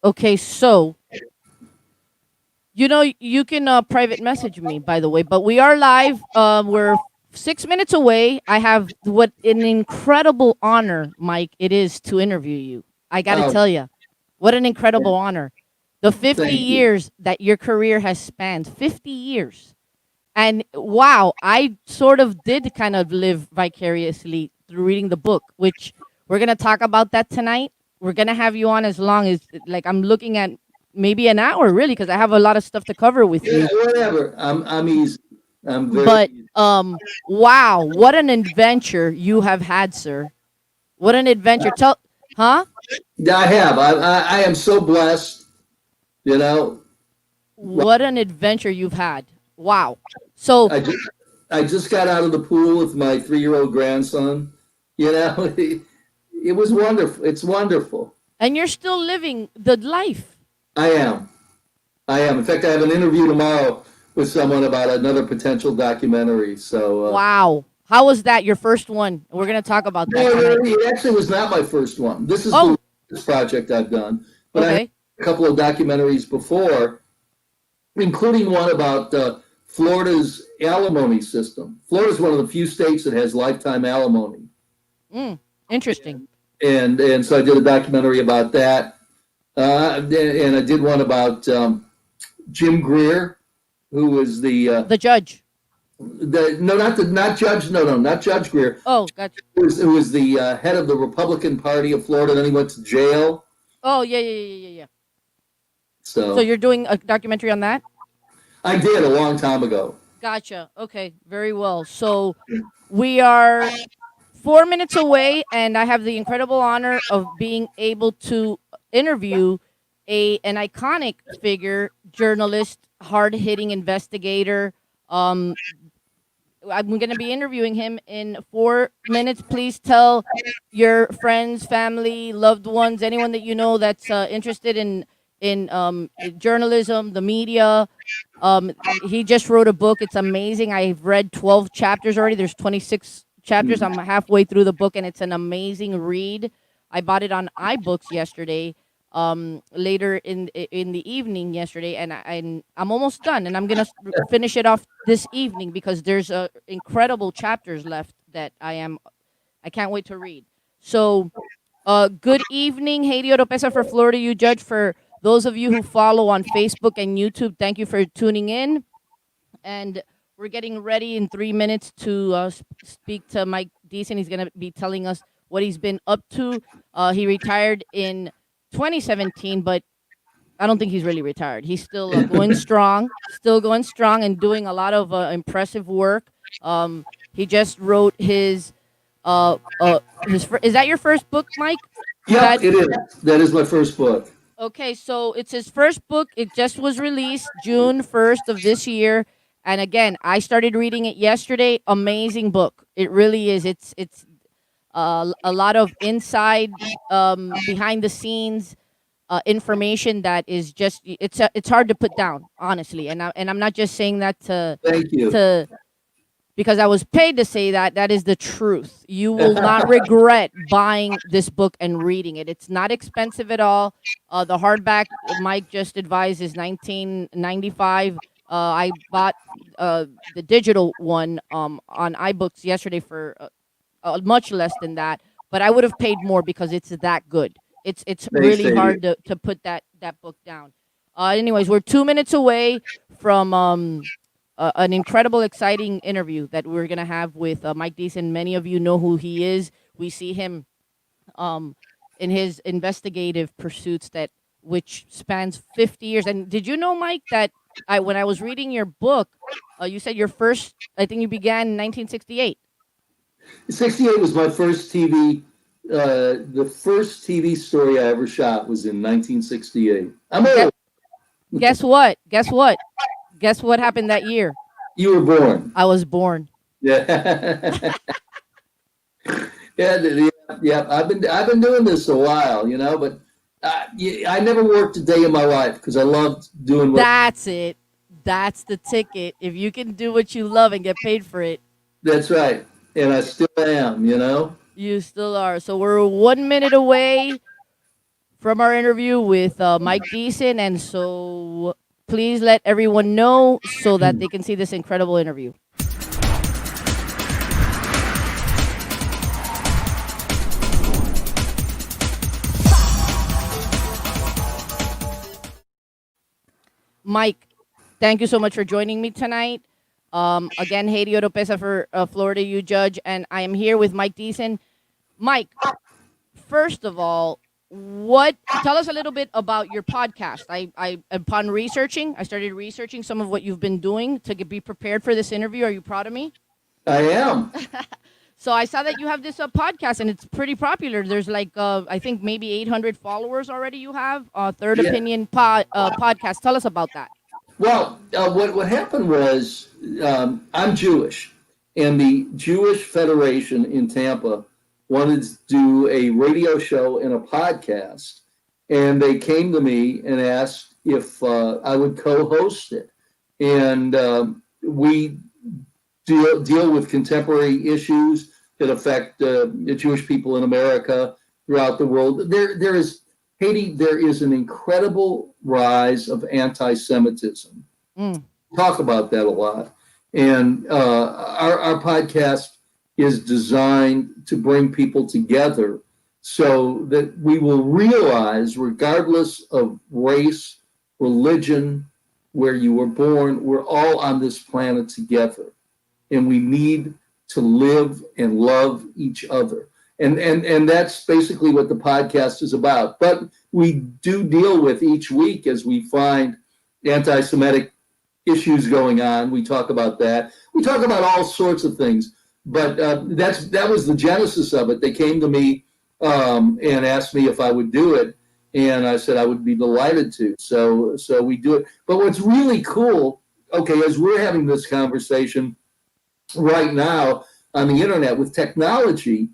Okay, so you can private message me, by the way, but we are live. We're 6 minutes away. I have what an incredible honor, Mike, it is to interview you. I got to Oh, tell you, what an incredible honor. The 50 thank you. years that your career has spanned, 50 years. And wow, I sort of did kind of live vicariously through reading the book, which we're going to talk about that tonight. We're going to have you on as long as, like, I'm looking at maybe an hour, really, because I have a lot of stuff to cover with Yeah, you. whatever. I'm easy. I'm very But easy. wow, what an adventure you have had, sir. What an adventure. Huh? Yeah, I have. I am so blessed. You know, What an adventure you've had. Wow. So, I just I just got out of the pool with my 3-year-old grandson. You know, it was wonderful. It's wonderful. and you're still living the life. I am. I am. In fact, I have an interview tomorrow with someone about another potential documentary. So, Wow. How was that your first one? We're going to talk about that no, tonight. it actually was not my first one. This is the Oh, latest project I've done, but I had okay. a couple of documentaries before, including one about Florida's alimony system. Florida is one of the few states that has lifetime alimony, Mm, interesting. and so I did a documentary about that, and I did one about Jim Greer, who was The judge. the no, not Judge, no, not Judge Greer, Oh, gotcha. who was the head of the Republican Party of Florida. Then he went to jail. Oh, yeah, yeah, yeah, yeah, yeah. So So you're doing a documentary on that? I did a long time ago. Gotcha. Okay, very well. So we are 4 minutes away, and I have the incredible honor of being able to interview an iconic figure, journalist, hard hitting investigator. Um, I'm going to be interviewing him in 4 minutes. Please tell your friends, family, loved ones, anyone that you know that's interested in journalism, the media. He just wrote a book. It's amazing. I've read 12 chapters already. There's 26 chapters. I'm halfway through the book, and it's an amazing read. I bought it on iBooks yesterday, later in the evening yesterday, and I'm almost done, and I'm gonna finish it off this evening because there's incredible chapters left that I can't wait to read. So, good evening, Haiti Oropesa for Florida You Judge. For those of you who follow on Facebook and YouTube, thank you for tuning in. And we're getting ready in 3 minutes to speak to Mike Deeson. He's going to be telling us what he's been up to. He retired in 2017, but I don't think he's really retired. He's still going strong, and doing a lot of impressive work. He just wrote is that your first book, Mike? Yep, That it is. That is my first book. Okay, so it's his first book. It just was released June 1st of this year. And again, I started reading it yesterday. Amazing book. It really is. It's a lot of inside, behind the scenes information that is just it's hard to put down, honestly. And I'm not just saying that Thank you. to because I was paid to say that. That is the truth. You will not regret buying this book and reading it. It's not expensive at all. The hardback, Mike just advised, is 19.95. I bought the digital one on iBooks yesterday for much less than that, but I would have paid more because it's that good. It's Thanks, really Sadie. hard to put that book down. Anyways, we're 2 minutes away from an incredible, exciting interview that we're gonna have with Mike Deeson. Many of you know who he is. We see him um, in his investigative pursuits that which spans 50 years. And did you know, Mike, that when I was reading your book, you said your first, I think you began in 1968. 68 was my first TV. The first TV story I ever shot was in 1968. I'm Guess, old. guess what? Guess what? Guess what happened that year? You were born. I was born. Yeah. Yeah, yeah. I've been doing this a while, but I never worked a day in my life because I loved doing what. That's it. That's the ticket. If you can do what you love and get paid for it, That's right, and I still am. you still are. So we're 1 minute away from our interview with Mike Deeson. And so please let everyone know so that they can see this incredible interview. Mike, thank you so much for joining me tonight. Again, Haiti Oropesa for Florida You Judge, and I am here with Mike Deeson. Mike, first of all, what tell us a little bit about your podcast. I upon researching, I started researching some of what you've been doing to be prepared for this interview. Are you proud of me? I am. So I saw that you have this podcast, and it's pretty popular. There's like I think maybe 800 followers already. You have Third Yeah. Opinion podcast. Tell us about that. Well, what happened was I'm Jewish, and the Jewish Federation in Tampa wanted to do a radio show and a podcast, and they came to me and asked if I would co-host it, and we deal with contemporary issues that affect the Jewish people in America, throughout the world. There is Haiti. There is an incredible rise of anti-Semitism. Talk about that a lot, and our podcast is designed to bring people together so that we will realize, regardless of race, religion, where you were born, we're all on this planet together, and we need to live and love each other. And that's basically what the podcast is about. But we do deal with each week as we find anti-Semitic issues going on. We talk about that. We talk about all sorts of things. But that was the genesis of it. They came to me and asked me if I would do it, and I said I would be delighted to. So we do it. But what's really cool, okay, as we're having this conversation right now on the internet with technology,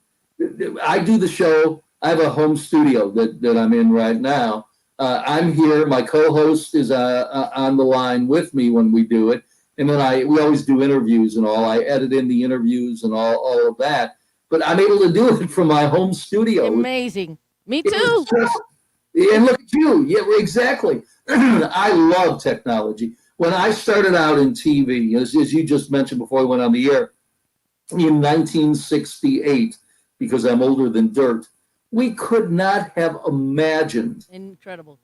I do the show. I have a home studio that I'm in right now. I'm here. My co-host is on the line with me when we do it. And then we always do interviews and all. I edit in the interviews and all of that. But I'm able to do it from my home studio. Amazing. Me too. And look at you. Yeah, exactly. I love technology. When I started out in TV, as you just mentioned before we went on the air, in 1968, because I'm older than dirt, we could not have imagined Incredible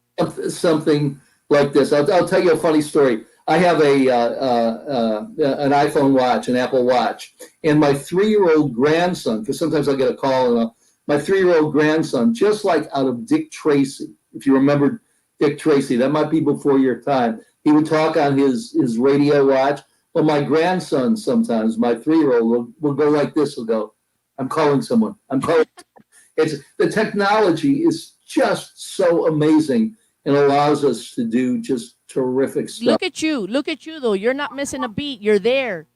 something like this. I'll tell you a funny story. I have an iPhone watch, an Apple Watch, and my 3-year-old grandson, because sometimes I get a call, and my 3-year-old grandson, just like out of Dick Tracy, if you remember Dick Tracy, that might be before your time, he would talk on his radio watch. Well, my grandson sometimes, my 3-year-old, will go like this. He'll go, I'm calling someone. The technology is just so amazing and allows us to do just terrific stuff. Look at you though. You're not missing a beat. You're there,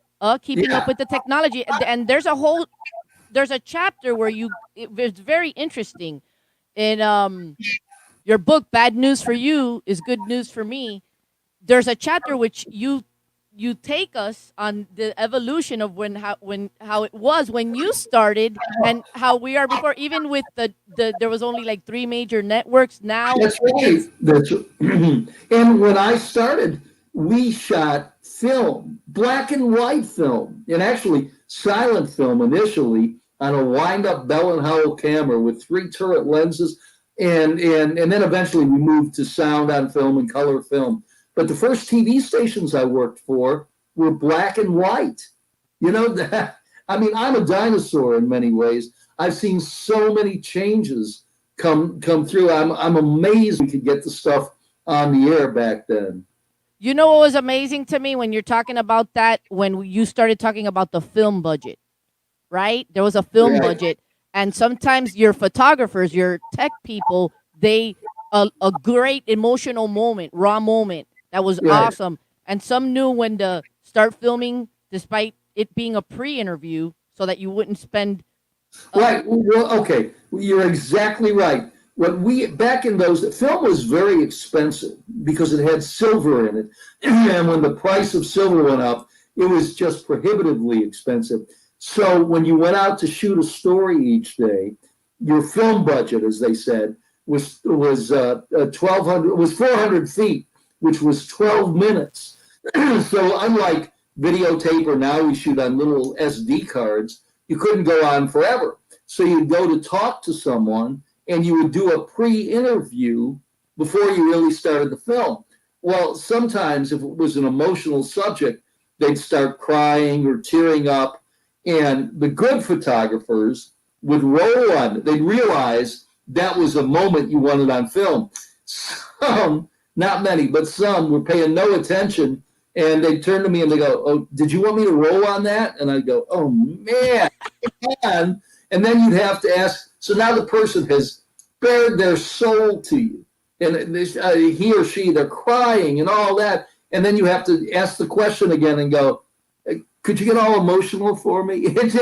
keeping up with the technology. And there's a chapter where it's very interesting in your book, Bad News for You is Good News for Me. There's a chapter which you take us on the evolution of how it was when you started and how we are before, even with the there was only like 3 major networks. Now that's right. And when I started, we shot film, black and white film, and actually silent film initially on a wind-up Bell and Howell camera with 3 turret lenses, and then eventually we moved to sound on film and color film. But the first TV stations I worked for were black and white. You know, I mean, I'm a dinosaur in many ways. I've seen so many changes come through. I'm amazed we could get the stuff on the air back then. You know what was amazing to me when you're talking about that, when you started talking about the film budget, right? There was a film budget, and sometimes your photographers, your tech people, a great emotional moment, raw moment. That was awesome. And some knew when to start filming, despite it being a pre-interview, so that you wouldn't spend. Right. Well, okay. You're exactly right. Back in those, film was very expensive because it had silver in it. And when the price of silver went up, it was just prohibitively expensive. So when you went out to shoot a story each day, your film budget, as they said, was 1,200 was 400 feet, which was 12 minutes. So unlike videotape, or now we shoot on little SD cards, you couldn't go on forever. So you'd go to talk to someone, and you would do a pre-interview before you really started the film. Well, sometimes if it was an emotional subject, they'd start crying or tearing up, and the good photographers would roll on it. They'd realize that was a moment you wanted on film. Some, not many, but some were paying no attention, and they'd turn to me and they go, "Oh, did you want me to roll on that?" And I'd go, "Oh man." And then you'd have to ask. So now the person has bared their soul to you, and he or she, they're crying and all that, and then you have to ask the question again and go, "Could you get all emotional for me?" It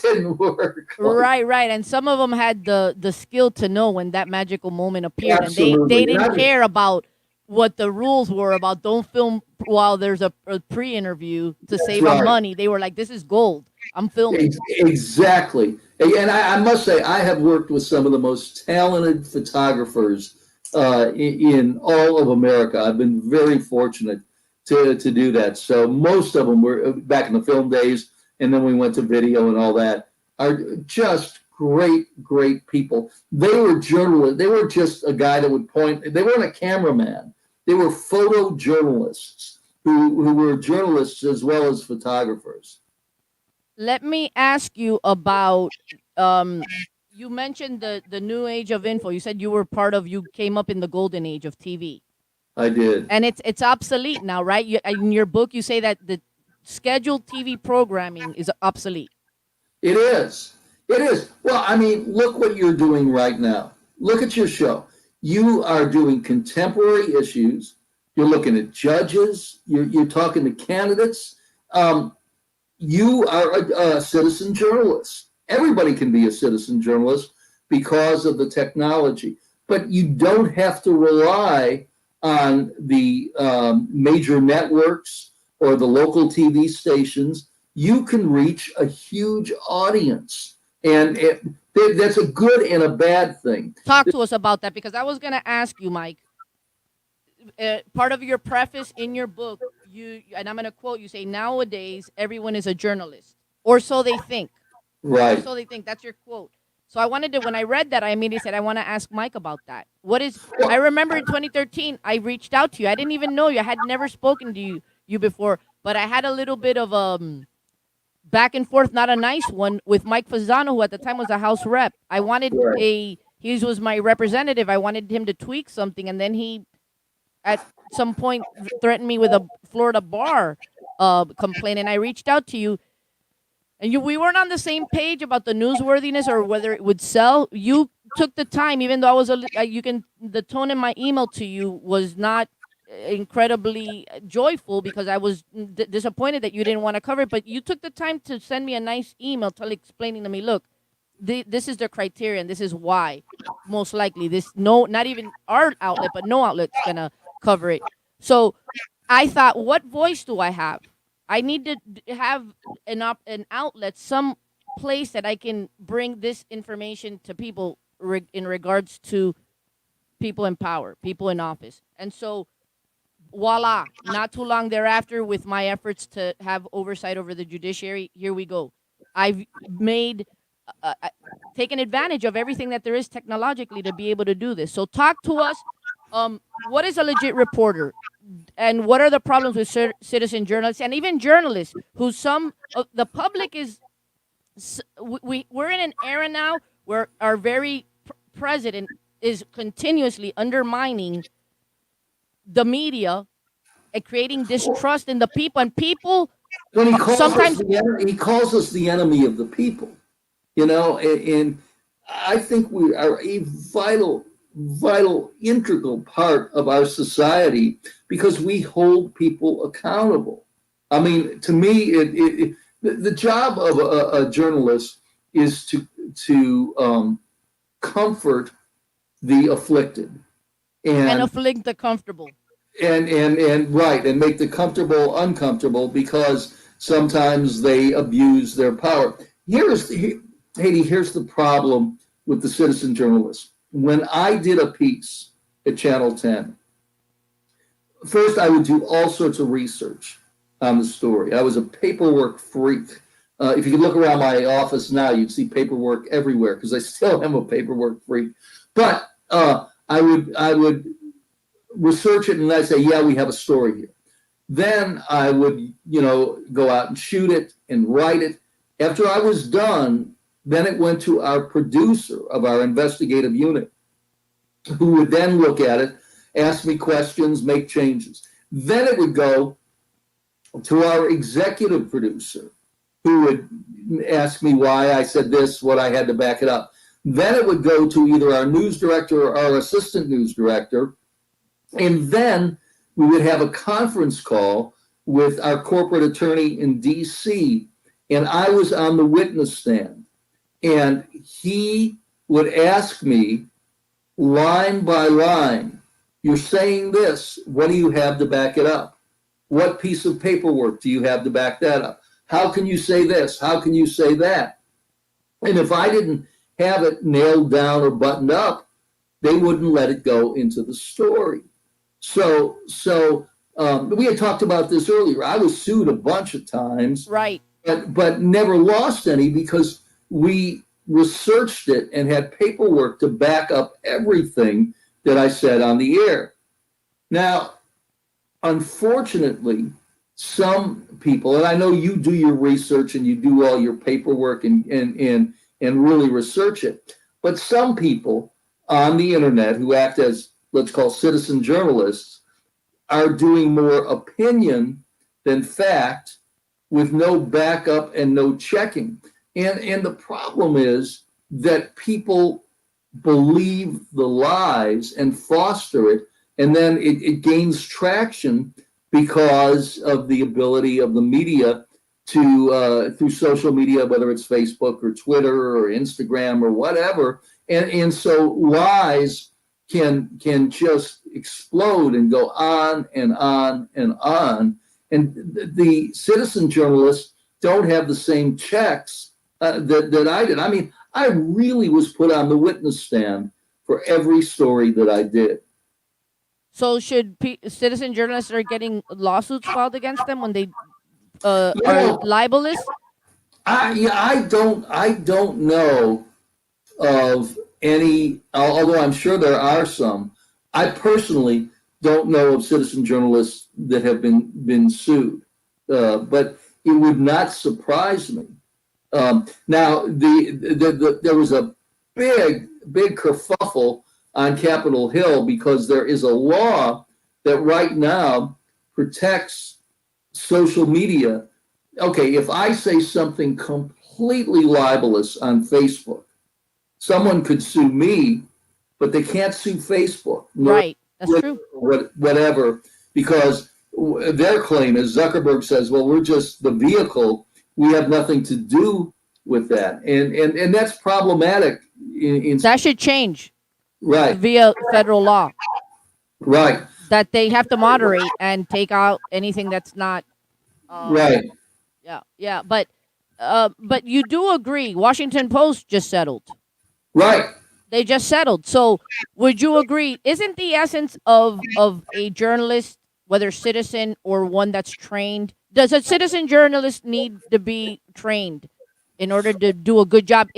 didn't work. Right. And some of them had the skill to know when that magical moment appeared, and Absolutely. they didn't care about what the rules were about. Don't film while there's a pre-interview to save on money. They were like, "This is gold. I'm filming." Exactly. And I must say, I have worked with some of the most talented photographers in all of America. I've been very fortunate to do that. So most of them were back in the film days, and then we went to video and all that, are just great people. They were journalists. They were just a guy that would point. They weren't a cameraman. They were photojournalists who were journalists as well as photographers. Let me ask you about you mentioned the new age of info. You said you came up in the golden age of TV. I did. And it's obsolete now, right? In your book you say that the scheduled TV programming is obsolete. It is. It is. Well, I mean, look what you're doing right now. Look at your show. You are doing contemporary issues. You're looking at judges. You're talking to candidates. You are a citizen journalist. Everybody can be a citizen journalist because of the technology, but you don't have to rely on the major networks or the local TV stations. You can reach a huge audience, and that's a good and a bad thing. Talk to us about that, because I was going to ask you, Mike. Part of your preface in your book, and I'm going to quote, you say, "Nowadays, everyone is a journalist, or so they think." Right. Or so they think. That's your quote. So I wanted to, when I read that, I immediately said, I want to ask Mike about that. I remember in 2013, I reached out to you. I didn't even know you. I had never spoken to you before, but I had a little bit of back and forth, not a nice one, with Mike Fasano, who at the time was a House rep. I wanted he was my representative. I wanted him to tweak something, and then he, at some point, threatened me with a Florida bar complaint, and I reached out to you. And we weren't on the same page about the newsworthiness or whether it would sell. You took the time, even though I was the tone in my email to you was not incredibly joyful, because I was disappointed that you didn't want to cover it. But you took the time to send me a nice email explaining to me, look, this is the criteria, and this is why most likely not even our outlet, but no outlet's gonna cover it. So I thought, what voice do I have? I need to have an outlet, some place that I can bring this information to people in regards to people in power, people in office. And so, voila, not too long thereafter, with my efforts to have oversight over the judiciary, here we go. I've taken advantage of everything that there is technologically to be able to do this. So talk to us. What is a legit reporter? And what are the problems with citizen journalists, and even journalists who the public is, we're in an era now where our very president is continuously undermining the media and creating distrust in the people, and people When he calls us the enemy of the people, and I think we are a vital, integral part of our society because we hold people accountable. I mean, to me, the job of a journalist is to comfort the afflicted and afflict the comfortable, and make the comfortable uncomfortable, because sometimes they abuse their power. Here's the problem with the citizen journalists. when I did a piece at Channel 10, first I would do all sorts of research on the story. I was a paperwork freak. If you could look around my office now, you'd see paperwork everywhere because I still am a paperwork freak. But I would research it and I'd say, yeah, we have a story here. Then I would, go out and shoot it and write it. After I was done, then it went to our producer of our investigative unit, who would then look at it, ask me questions, make changes. Then it would go to our executive producer, who would ask me why I said this, what I had to back it up. Then it would go to either our news director or our assistant news director. And then we would have a conference call with our corporate attorney in DC. And I was on the witness stand. And he would ask me line by line, you're saying this, what do you have to back it up? What piece of paperwork do you have to back that up? How can you say this? How can you say that? And if I didn't have it nailed down or buttoned up, they wouldn't let it go into the story. So we had talked about this earlier. I was sued a bunch of times, right? But never lost any because we researched it and had paperwork to back up everything that I said on the air. Now, unfortunately, some people, and I know you do your research and you do all your paperwork and really research it, but some people on the internet who act as, let's call, citizen journalists are doing more opinion than fact with no backup and no checking. And the problem is that people believe the lies and foster it, and then it gains traction because of the ability of the media to, through social media, whether it's Facebook or Twitter or Instagram or whatever. And so lies can just explode and go on and on and on. And the citizen journalists don't have the same checks that I did. I mean, I really was put on the witness stand for every story that I did. So should citizen journalists are getting lawsuits filed against them when they You are know, libelous? I don't know of any, although I'm sure there are some. I personally don't know of citizen journalists that have been sued, but it would not surprise me. Now, there was a big kerfuffle on Capitol Hill because there is a law that right now protects social media. Okay, if I say something completely libelous on Facebook, someone could sue me, but they can't sue Facebook. Right, that's true. Whatever, because their claim is Zuckerberg says, well, we're just the vehicle. We have nothing to do with that. And that's problematic. That should change. Right. Via federal law. Right. That they have to moderate and take out anything that's not. Right. Yeah. But you do agree, Washington Post just settled. Right. They just settled. So would you agree? Isn't the essence of a journalist, whether citizen or one that's trained, does a citizen journalist need to be trained in order to do a good job?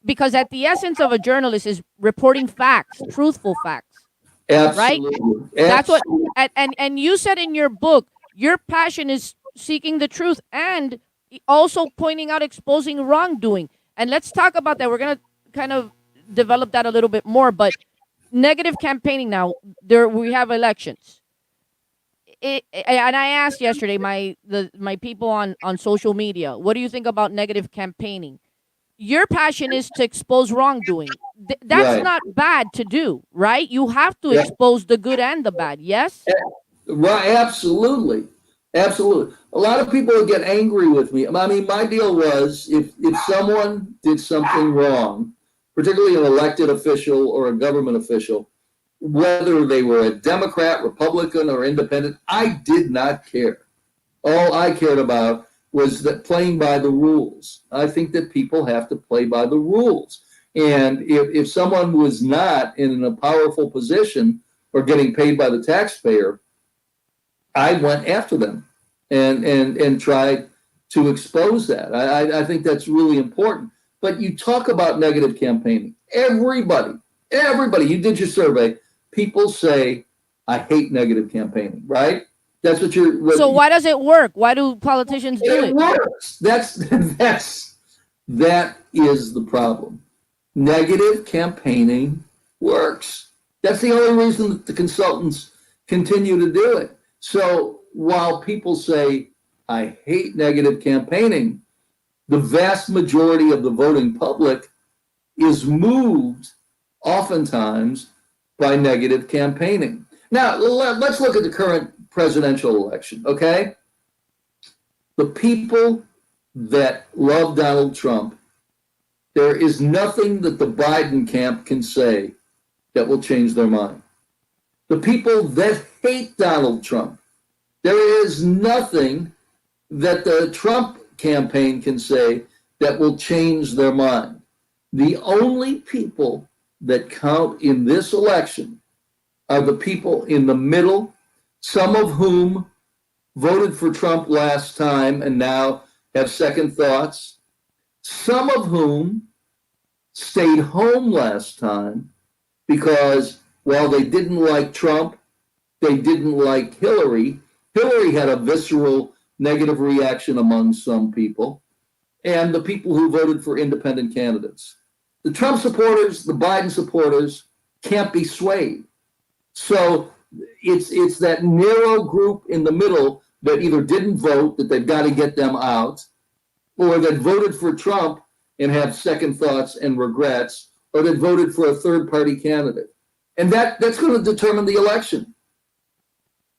Because at the essence of a journalist is reporting facts, truthful facts. Absolutely. Right? That's what and you said in your book, your passion is seeking the truth and also pointing out, exposing wrongdoing. And let's talk about that. We're going to kind of develop that a little bit more, but negative campaigning now, we have elections. And I asked yesterday my people on social media, what do you think about negative campaigning? Your passion is to expose wrongdoing. That's Right. not bad to do, right? You have to expose the good and the bad, yes? Right, absolutely. Absolutely. A lot of people would get angry with me. I mean, my deal was if someone did something wrong, particularly an elected official or a government official, whether they were a Democrat, Republican, or independent, I did not care. All I cared about was that playing by the rules. I think that people have to play by the rules. And if someone was not in a powerful position or getting paid by the taxpayer, I went after them and tried to expose that. I think that's really important. But you talk about negative campaigning. Everybody, you did your survey. People say, "I hate negative campaigning." Right? That's what you're. So why does it work? Why do politicians do It it? works. That is the problem. Negative campaigning works. That's the only reason that the consultants continue to do it. So while people say, I hate negative campaigning, the vast majority of the voting public is moved oftentimes by negative campaigning. Now, let's look at the current presidential election, okay? The people that love Donald Trump, there is nothing that the Biden camp can say that will change their mind. The people that hate Donald Trump, there is nothing that the Trump campaign can say that will change their mind. The only people that count in this election are the people in the middle, some of whom voted for Trump last time and now have second thoughts, some of whom stayed home last time because while they didn't like Trump, they didn't like Hillary. Hillary had a visceral negative reaction among some people, and the people who voted for independent candidates. The Trump supporters, the Biden supporters can't be swayed. So it's that narrow group in the middle that either didn't vote, that they've got to get them out, or that voted for Trump and have second thoughts and regrets, or that voted for a third party candidate. And that's going to determine the election.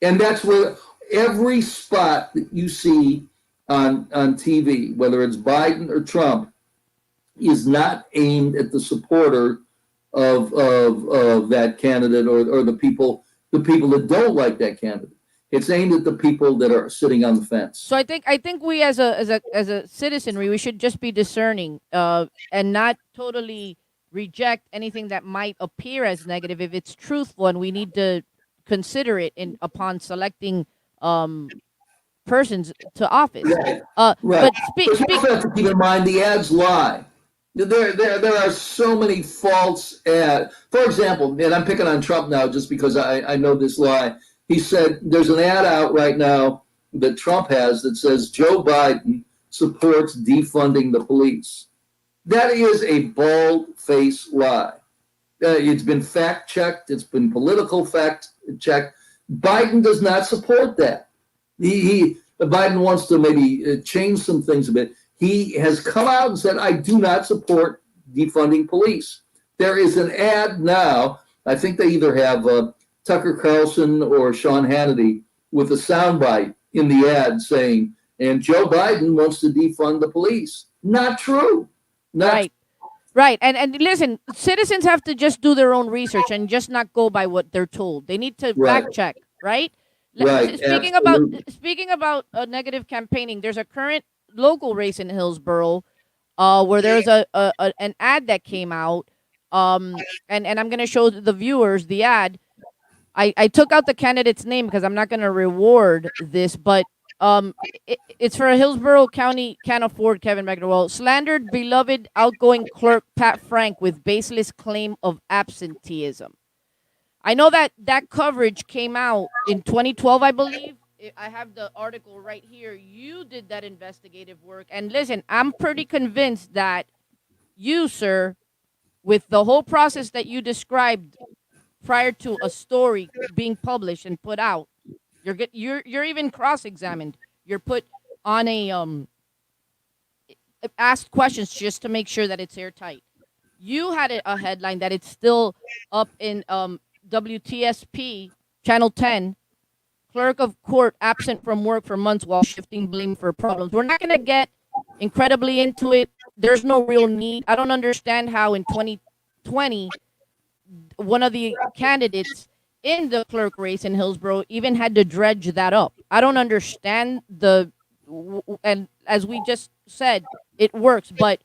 And that's where every spot that you see on TV, whether it's Biden or Trump, is not aimed at the supporter of that candidate or the people that don't like that candidate. It's aimed at the people that are sitting on the fence. So I think we as a citizenry, we should just be discerning, and not totally reject anything that might appear as negative if it's truthful, and we need to consider it in upon selecting um persons to office. Right, right. But speak But you speak also have to keep in mind the ads lie. There are so many false ads. For example, and I'm picking on Trump now just because I know this lie. He said there's an ad out right now that Trump has that says Joe Biden supports defunding the police. That is a bald-faced lie. It's been fact-checked. It's been political fact-checked. Biden does not support that. Biden wants to maybe change some things a bit. He has come out and said, I do not support defunding police. There is an ad now. I think they either have Tucker Carlson or Sean Hannity with a soundbite in the ad saying, and Joe Biden wants to defund the police. Not true. Not right. Right. And listen, citizens have to just do their own research and just not go by what they're told. They need to right. fact check, right? Right. Absolutely. Speaking about negative campaigning, there's a current local race in Hillsborough, where there's an ad that came out, and I'm gonna show the viewers the ad. I took out the candidate's name because I'm not gonna reward this, but it's for a Hillsborough County can't afford Kevin McDowell. Slandered beloved outgoing clerk Pat Frank with baseless claim of absenteeism. I know that coverage came out in 2012, I believe. I have the article right here. You did that investigative work. And listen, I'm pretty convinced that you, sir, with the whole process that you described prior to a story being published and put out, you're even cross-examined. You're put on a asked questions just to make sure that it's airtight. You had a headline that it's still up in WTSP Channel 10. Clerk of court absent from work for months while shifting blame for problems. We're not going to get incredibly into it. There's no real need. I don't understand how in 2020, one of the candidates in the clerk race in Hillsborough even had to dredge that up. I don't understand and as we just said, it works. But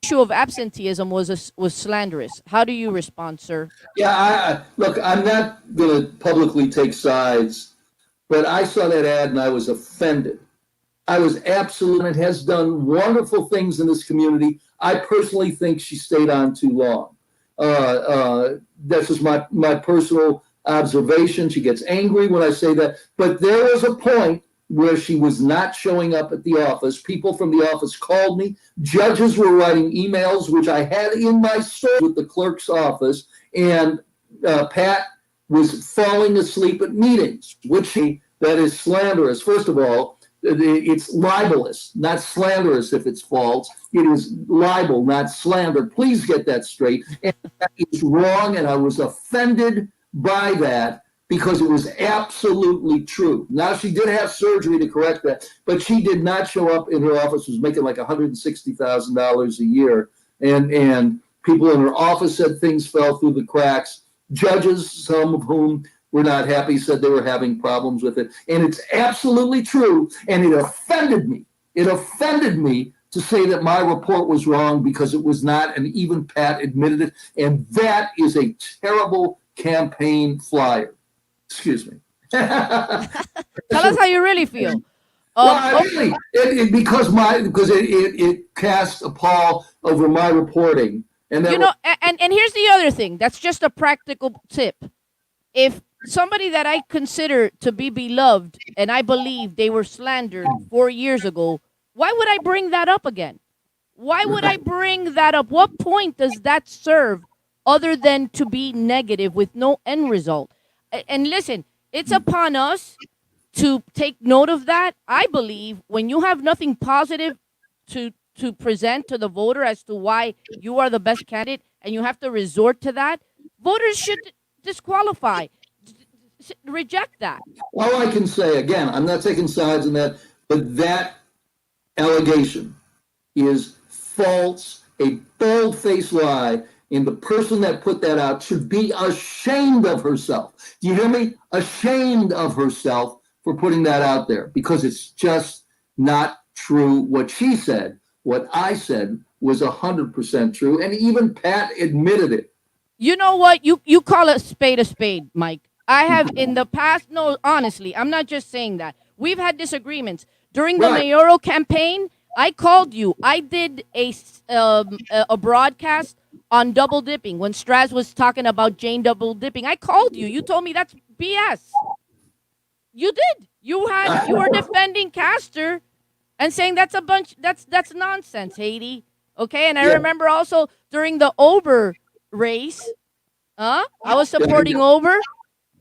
issue of absenteeism was slanderous. How do you respond, sir? Yeah, look, I'm not going to publicly take sides, but I saw that ad and I was offended. I was absolutely, and has done wonderful things in this community. I personally think she stayed on too long. That's just my personal observation. She gets angry when I say that. But there was a point where she was not showing up at the office. People from the office called me. Judges were writing emails, which I had in my store with the clerk's office. And Pat was falling asleep at meetings, that is slanderous. First of all, it's libelous, not slanderous if it's false. It is libel, not slander. Please get that straight. And that is wrong, and I was offended by that because it was absolutely true. Now, she did have surgery to correct that, but she did not show up in her office, was making like $160,000 a year. And people in her office said things fell through the cracks. Judges, some of whom were not happy, said they were having problems with it. And it's absolutely true. And it offended me. It offended me to say that my report was wrong because it was not, and even Pat admitted it. And that is a terrible campaign flyer. Excuse me. Tell us how you really feel. Well, because it cast a pall over my reporting. And and here's the other thing. That's just a practical tip. If somebody that I consider to be beloved and I believe they were slandered 4 years ago, why would I bring that up again? Why would I bring that up? What point does that serve other than to be negative with no end result? And listen, it's upon us to take note of that. I believe when you have nothing positive to present to the voter as to why you are the best candidate and you have to resort to that, voters should disqualify, reject that. All I can say, again, I'm not taking sides in that, but that allegation is false, a bold-faced lie, and the person that put that out should be ashamed of herself. Do you hear me? Ashamed of herself for putting that out there, because it's just not true what she said. What I said was 100% true, and even Pat admitted it. You know what? You call a spade, Mike. I have in the past, no, honestly, I'm not just saying that. We've had disagreements. During the mayoral campaign, I called you. I did a broadcast on double dipping when Straz was talking about Jane double dipping. I called you. You told me that's BS. You did. You were defending Castor and saying that's nonsense, Haiti. Okay, and I remember also during the Ober race, I was supporting Ober,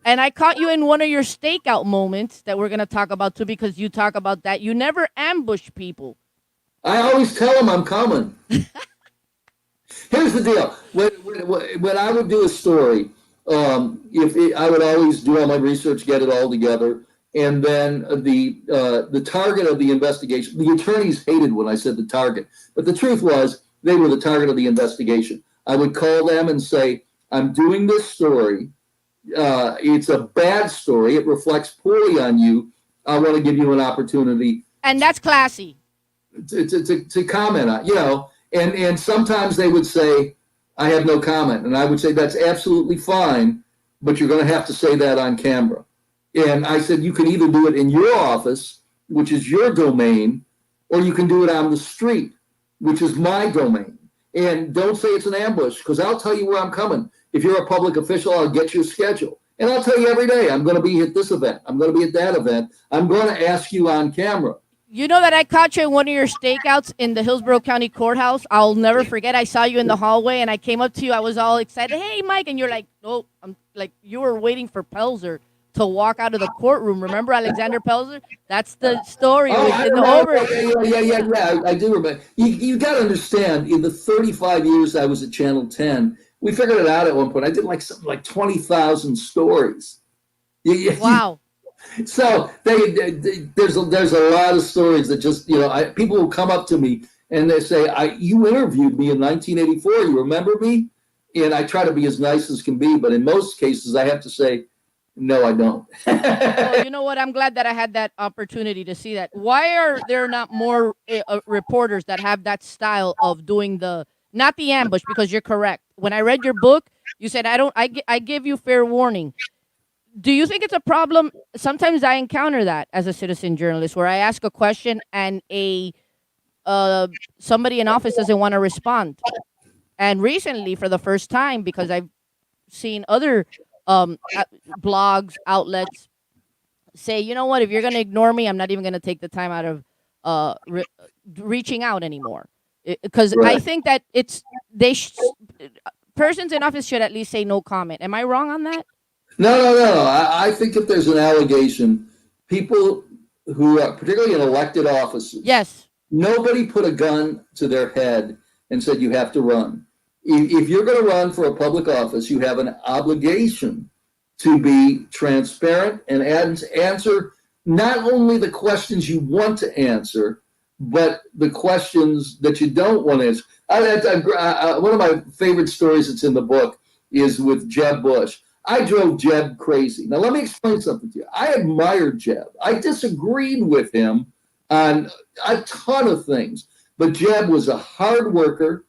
and I caught you in one of your stakeout moments that we're gonna talk about too, because you talk about that. You never ambush people. I always tell them I'm coming. Here's the deal: when I would do a story, I would always do all my research, get it all together, and then the target of the investigation. The attorneys hated when I said the target, but the truth was they were the target of the investigation. I would call them and say, "I'm doing this story. It's a bad story. It reflects poorly on you. I want to give you an opportunity." And that's classy. To comment on, and sometimes they would say, "I have no comment," and I would say, "That's absolutely fine, but you're going to have to say that on camera." And I said, "You can either do it in your office, which is your domain, or you can do it on the street, which is my domain. And don't say it's an ambush, because I'll tell you where I'm coming. If you're a public official, I'll get your schedule. And I'll tell you every day, I'm going to be at this event. I'm going to be at that event. I'm going to ask you on camera." You know that I caught you in one of your stakeouts in the Hillsborough County Courthouse? I'll never forget. I saw you in the hallway, and I came up to you. I was all excited. "Hey, Mike." And you're like, "Oh," I'm like, you were waiting for Pelzer to walk out of the courtroom. Remember Alexander Pelzer? That's the story. In the over. Yeah. I do remember. You got to understand, in the 35 years I was at Channel 10, we figured it out at one point. I did something like 20,000 stories. Wow. So there's a lot of stories that just, people will come up to me and they say, "You interviewed me in 1984. You remember me?" And I try to be as nice as can be, but in most cases I have to say, No, I don't. Well, you know what? I'm glad that I had that opportunity to see that. Why are there not more reporters that have that style of doing the not the ambush? Because you're correct. When I read your book, you said I don't. I give you fair warning. Do you think it's a problem? Sometimes I encounter that as a citizen journalist, where I ask a question and a uh, somebody in office doesn't want to respond. And recently, for the first time, because I've seen other blogs, outlets say, you know what, if you're going to ignore me, I'm not even going to take the time out of reaching out anymore. Because I Right. think that persons in office should at least say no comment. Am I wrong on that? No, no, no. I think if there's an allegation, people who are particularly in elected offices, Yes. nobody put a gun to their head and said you have to run. If you're going to run for a public office, you have an obligation to be transparent and answer not only the questions you want to answer, but the questions that you don't want to answer. One of my favorite stories that's in the book is with Jeb Bush. I drove Jeb crazy. Now, let me explain something to you. I admired Jeb. I disagreed with him on a ton of things, but Jeb was a hard worker.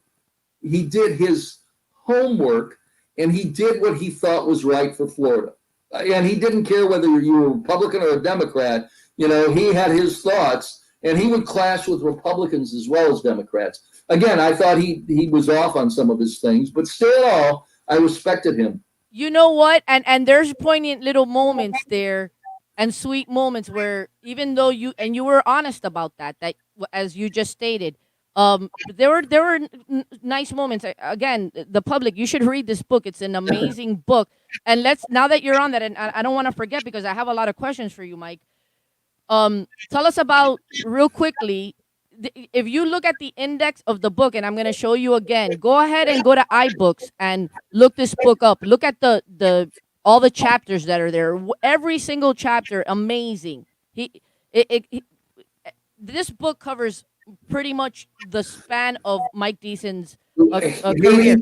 He did his homework and he did what he thought was right for Florida. And he didn't care whether you were a Republican or a Democrat. You know, he had his thoughts and he would clash with Republicans as well as Democrats. Again, I thought he was off on some of his things, but still, I respected him. You know what? And there's poignant little moments there and sweet moments where even though you were honest about that as you just stated, there were nice moments. Again, the public, you should read this book. It's an amazing book. And let's now that you're on that, and I don't want to forget because I have a lot of questions for you, Mike. Tell us about real quickly. If you look at the index of the book, and I'm going to show you again, go ahead and go to iBooks and look this book up. Look at the all the chapters that are there. Every single chapter, amazing. He, it this book covers pretty much the span of Mike Deason's career,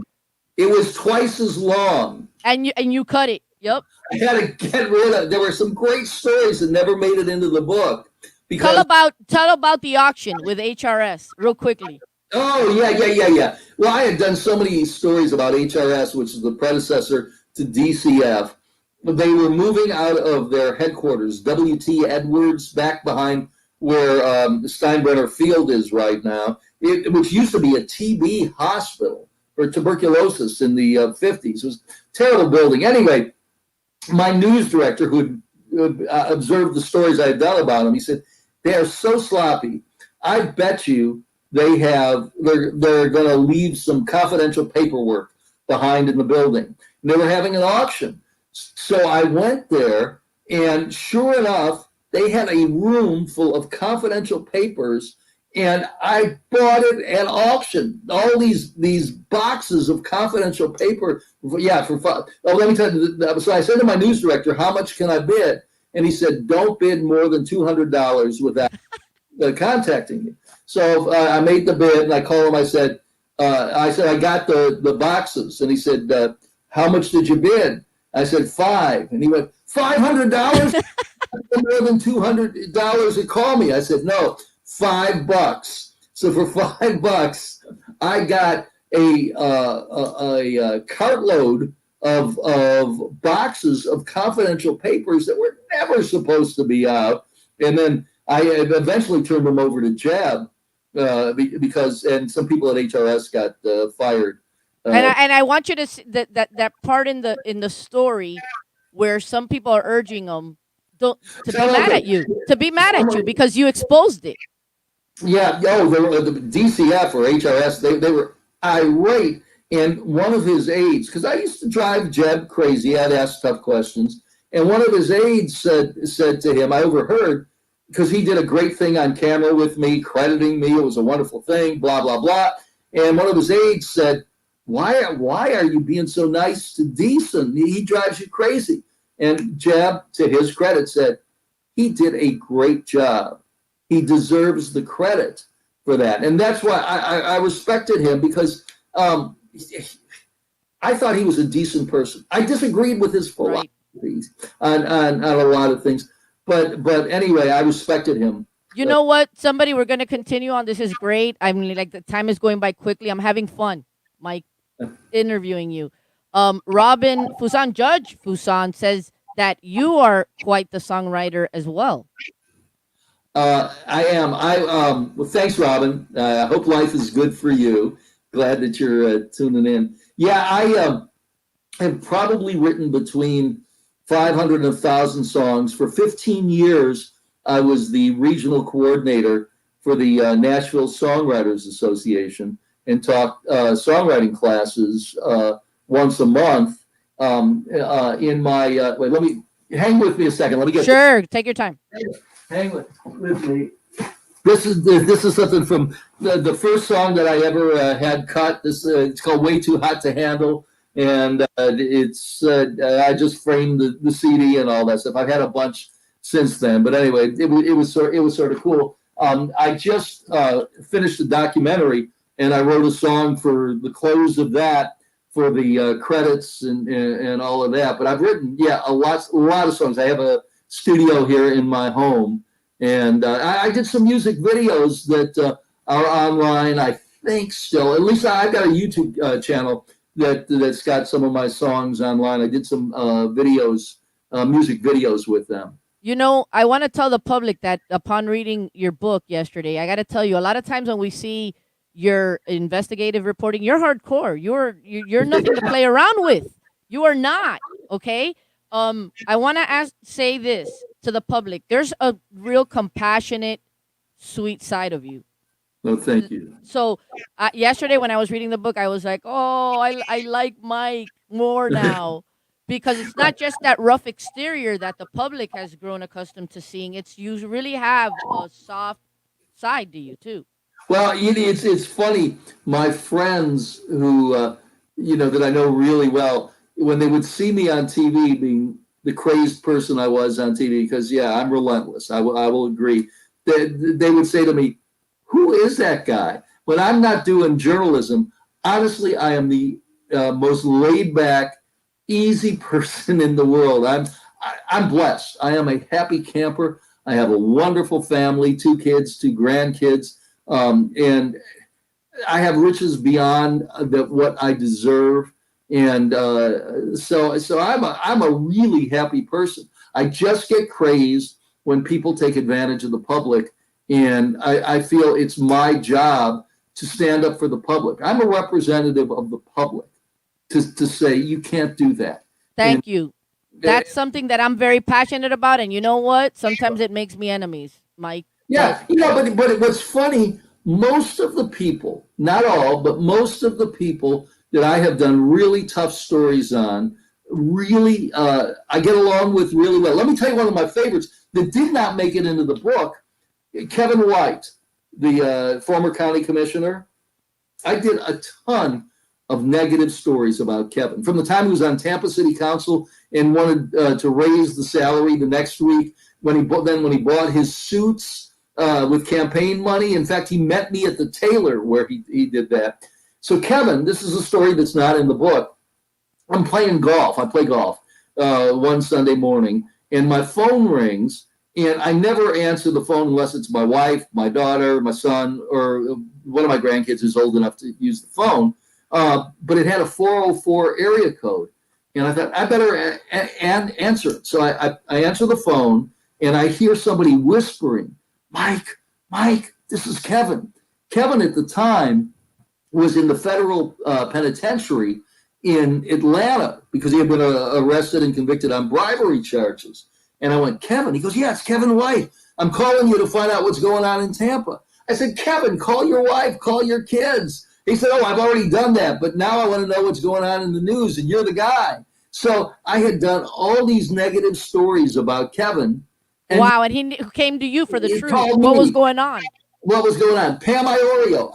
It was twice as long. and you cut it. Yep. I had to get rid of. There were some great stories that never made it into the book Tell because. about tell about the auction with HRS real quickly. Oh yeah. Well, I had done so many stories about HRS, which is the predecessor to DCF. They were moving out of their headquarters, WT Edwards, back behind where Steinbrenner Field is right now, which used to be a TB hospital for tuberculosis in the 50s. It was a terrible building. Anyway, my news director, who observed the stories I had done about them, he said, they are so sloppy. I bet you they're going to leave some confidential paperwork behind in the building. And they were having an auction. So I went there, and sure enough, they had a room full of confidential papers, and I bought it at auction. All these boxes of confidential paper. Let me tell you. So I said to my news director, "How much can I bid?" And he said, "Don't bid more than $200 without contacting me." So I made the bid, and I called him. I said, I got the boxes, and he said, "How much did you bid?" I said, $5, and he went, $500? More than $200 to call me. I said, no, $5. So for $5, I got a cartload of boxes of confidential papers that were never supposed to be out. And then I eventually turned them over to Jeb because some people at HRS got fired. And I want you to see that part in the story where some people are urging them to be mad at you, because you exposed it. Yeah, the DCF or HRS, they were irate. And one of his aides, because I used to drive Jeb crazy, I'd ask tough questions. And one of his aides said to him, I overheard, because he did a great thing on camera with me, crediting me. It was a wonderful thing, blah, blah, blah. And one of his aides said, why are you being so nice to Deeson? He drives you crazy. And Jeb, to his credit, said, he did a great job. He deserves the credit for that. And that's why I respected him, because I thought he was a decent person. I disagreed with his philosophy. on a lot of things. But anyway, I respected him. You know what? Somebody, we're gonna continue on. This is great. I mean, like the time is going by quickly. I'm having fun, Mike, interviewing you. Robin Fusan, Judge Fusan says that you are quite the songwriter as well. I am. Well, thanks, Robin. I hope life is good for you. Glad that you're tuning in. Yeah, I have probably written between 500 and 1,000 songs. For 15 years, I was the regional coordinator for the Nashville Songwriters Association and taught songwriting classes once a month. In my wait, let me hang with me a second. Let me get Sure, take your time. hang with me. This is something from the first song that I ever had cut. This it's called "Way Too Hot to Handle," and it's I just framed the CD and all that stuff. I've had a bunch since then, but anyway, it was sort of cool. I just finished a documentary, and I wrote a song for the close of that for the credits and all of that. But I've written a lot of songs. I have a studio here in my home. And I did some music videos that are online, I think still. At least I've got a YouTube channel that's got some of my songs online. I did some music videos with them. You know, I want to tell the public that upon reading your book yesterday, I got to tell you, a lot of times when we see your investigative reporting, you're hardcore. You're nothing to play around with. You are not, okay? I want to say this to the public. There's a real compassionate, sweet side of you. No, thank you. So yesterday when I was reading the book, I was like, oh, I like Mike more now because it's not just that rough exterior that the public has grown accustomed to seeing. It's you really have a soft side to you too. Well, it's funny. My friends who that I know really well, when they would see me on TV being the crazed person I was on TV, because I'm relentless. I will agree. They would say to me, "Who is that guy?" When I'm not doing journalism, honestly, I am the most laid back, easy person in the world. I'm blessed. I am a happy camper. I have a wonderful family, 2 kids, 2 grandkids, and I have riches beyond what I deserve. And so I'm a really happy person. I just get crazed when people take advantage of the public, and I feel it's my job to stand up for the public. I'm a representative of the public to say you can't do that. Thank you. That's something that I'm very passionate about, and you know what? Sometimes it makes me enemies, Mike. Yeah, but what's funny, most of the people, not all, but most of the people that I have done really tough stories on, really, I get along with really well. Let me tell you one of my favorites that did not make it into the book, Kevin White, the former county commissioner. I did a ton of negative stories about Kevin. From the time he was on Tampa City Council and wanted to raise the salary the next week, when he bought his suits with campaign money. In fact, he met me at the tailor where he did that. So Kevin, this is a story that's not in the book. I'm playing golf. I play golf one Sunday morning, and my phone rings, and I never answer the phone unless it's my wife, my daughter, my son, or one of my grandkids who's old enough to use the phone. But it had a 404 area code, and I thought I better answer it. So I answer the phone, and I hear somebody whispering, Mike, this is Kevin. Kevin at the time was in the federal penitentiary in Atlanta because he had been arrested and convicted on bribery charges. And I went, Kevin? He goes, yeah, it's Kevin White. I'm calling you to find out what's going on in Tampa. I said, Kevin, call your wife, call your kids. He said, oh, I've already done that, but now I want to know what's going on in the news, and you're the guy. So I had done all these negative stories about Kevin. And wow, and he came to you for the truth. What was going on? What was going on? Pam Iorio.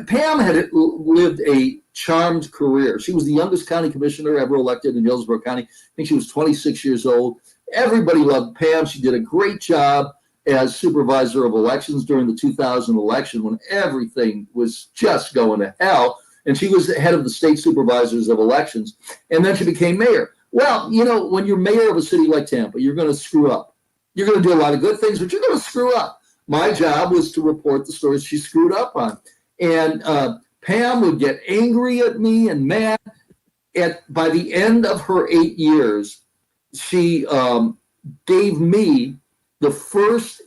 Pam had lived a charmed career. She was the youngest county commissioner ever elected in Hillsborough County. I think she was 26 years old. Everybody loved Pam. She did a great job as supervisor of elections during the 2000 election when everything was just going to hell. And she was the head of the state supervisors of elections. And then she became mayor. Well, when you're mayor of a city like Tampa, you're going to screw up. You're going to do a lot of good things, but you're going to screw up. My job was to report the stories she screwed up on. And Pam would get angry at me and mad. By the end of her 8 years, she gave me the first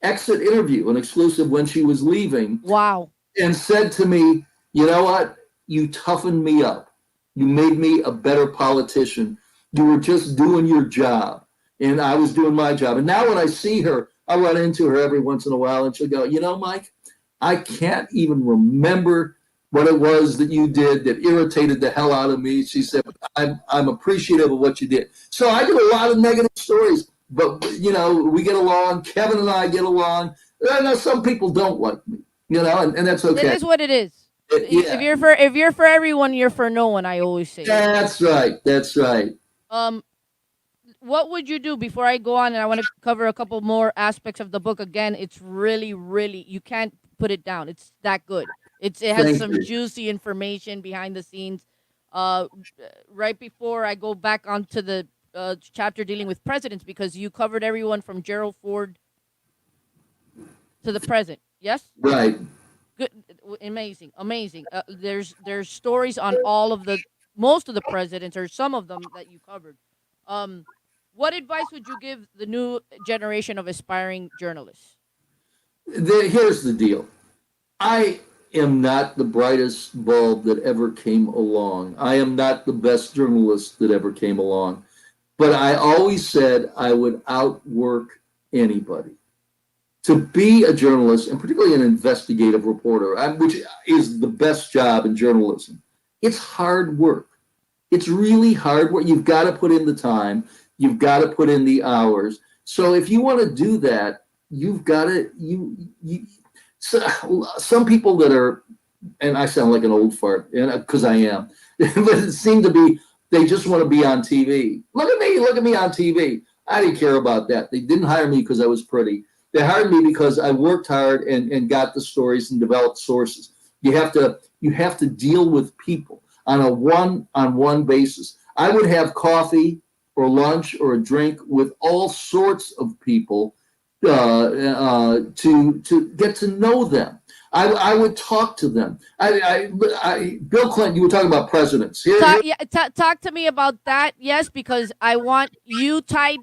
exit interview, an exclusive when she was leaving. Wow. And said to me, you know what? You toughened me up. You made me a better politician. You were just doing your job. And I was doing my job. And now when I see her, I run into her every once in a while and she'll go, Mike, I can't even remember what it was that you did that irritated the hell out of me. She said, I'm appreciative of what you did. So I get a lot of negative stories, but, we get along. Kevin and I get along. I know some people don't like me, and that's okay. It is what it is. Yeah. If you're for everyone, you're for no one, I always say. That's right. That's right. What would you do before I go on? And I want to cover a couple more aspects of the book. Again, it's really, really, you can't put it down. It's that good. It has some juicy information behind the scenes. Right before I go back onto the chapter dealing with presidents, because you covered everyone from Gerald Ford to the present. Yes? Right. Good. Amazing. There's stories on most of the presidents, or some of them that you covered. What advice would you give the new generation of aspiring journalists? Here's the deal. I am not the brightest bulb that ever came along. I am not the best journalist that ever came along. But I always said I would outwork anybody. To be a journalist, and particularly an investigative reporter, which is the best job in journalism, it's hard work. It's really hard work. You've got to put in the time. You've got to put in the hours. So if you want to do that, you've got to, so some people that are, and I sound like an old fart, because I am, but it seemed to be, they just want to be on TV. Look at me on TV. I didn't care about that. They didn't hire me because I was pretty. They hired me because I worked hard and got the stories and developed sources. You have to deal with people on a one-on-one basis. I would have coffee or lunch or a drink with all sorts of people to get to know them. I would talk to them. Bill Clinton, you were talking about presidents. Talk to me about that. Yes, because I want you tied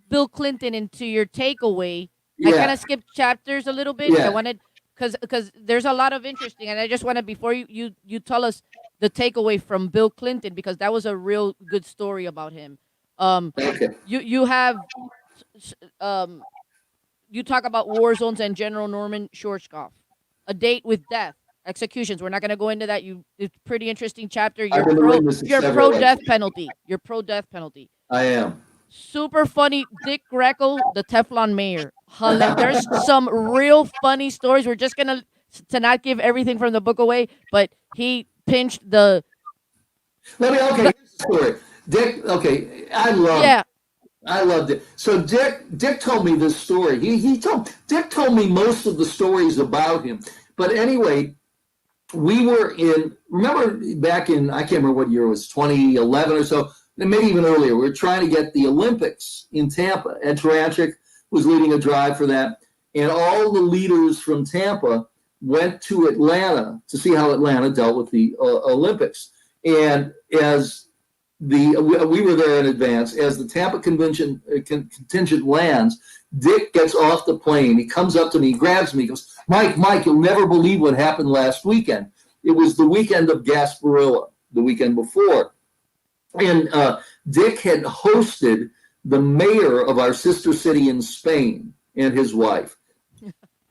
Bill Clinton into your takeaway. Yeah. I kind of skipped chapters a little bit. Yeah. I wanted because there's a lot of interesting, and I just wanted before you tell us the takeaway from Bill Clinton, because that was a real good story about him. Okay. You have you talk about war zones and General Norman Schwarzkopf, A Date with Death, executions. We're not going to go into that. It's a pretty interesting chapter. You're pro death penalty. You're pro death penalty. I am. Super funny. Dick Greco, the Teflon mayor. There's some real funny stories. We're just gonna to not give everything from the book away, but he pinched the. Here's the story. Dick. Okay, I loved it. So Dick told me this story. Dick told me most of the stories about him. But anyway, we were remember back in, I can't remember what year it was, 2011 or so, maybe even earlier. We were trying to get the Olympics in Tampa. Ed Turanchik was leading a drive for that. And all the leaders from Tampa went to Atlanta to see how Atlanta dealt with the Olympics. And as we were there in advance, as the Tampa contingent lands, Dick gets off the plane. He comes up to me, grabs me, goes, Mike, you'll never believe what happened last weekend. It was the weekend of Gasparilla, the weekend before. And Dick had hosted the mayor of our sister city in Spain and his wife.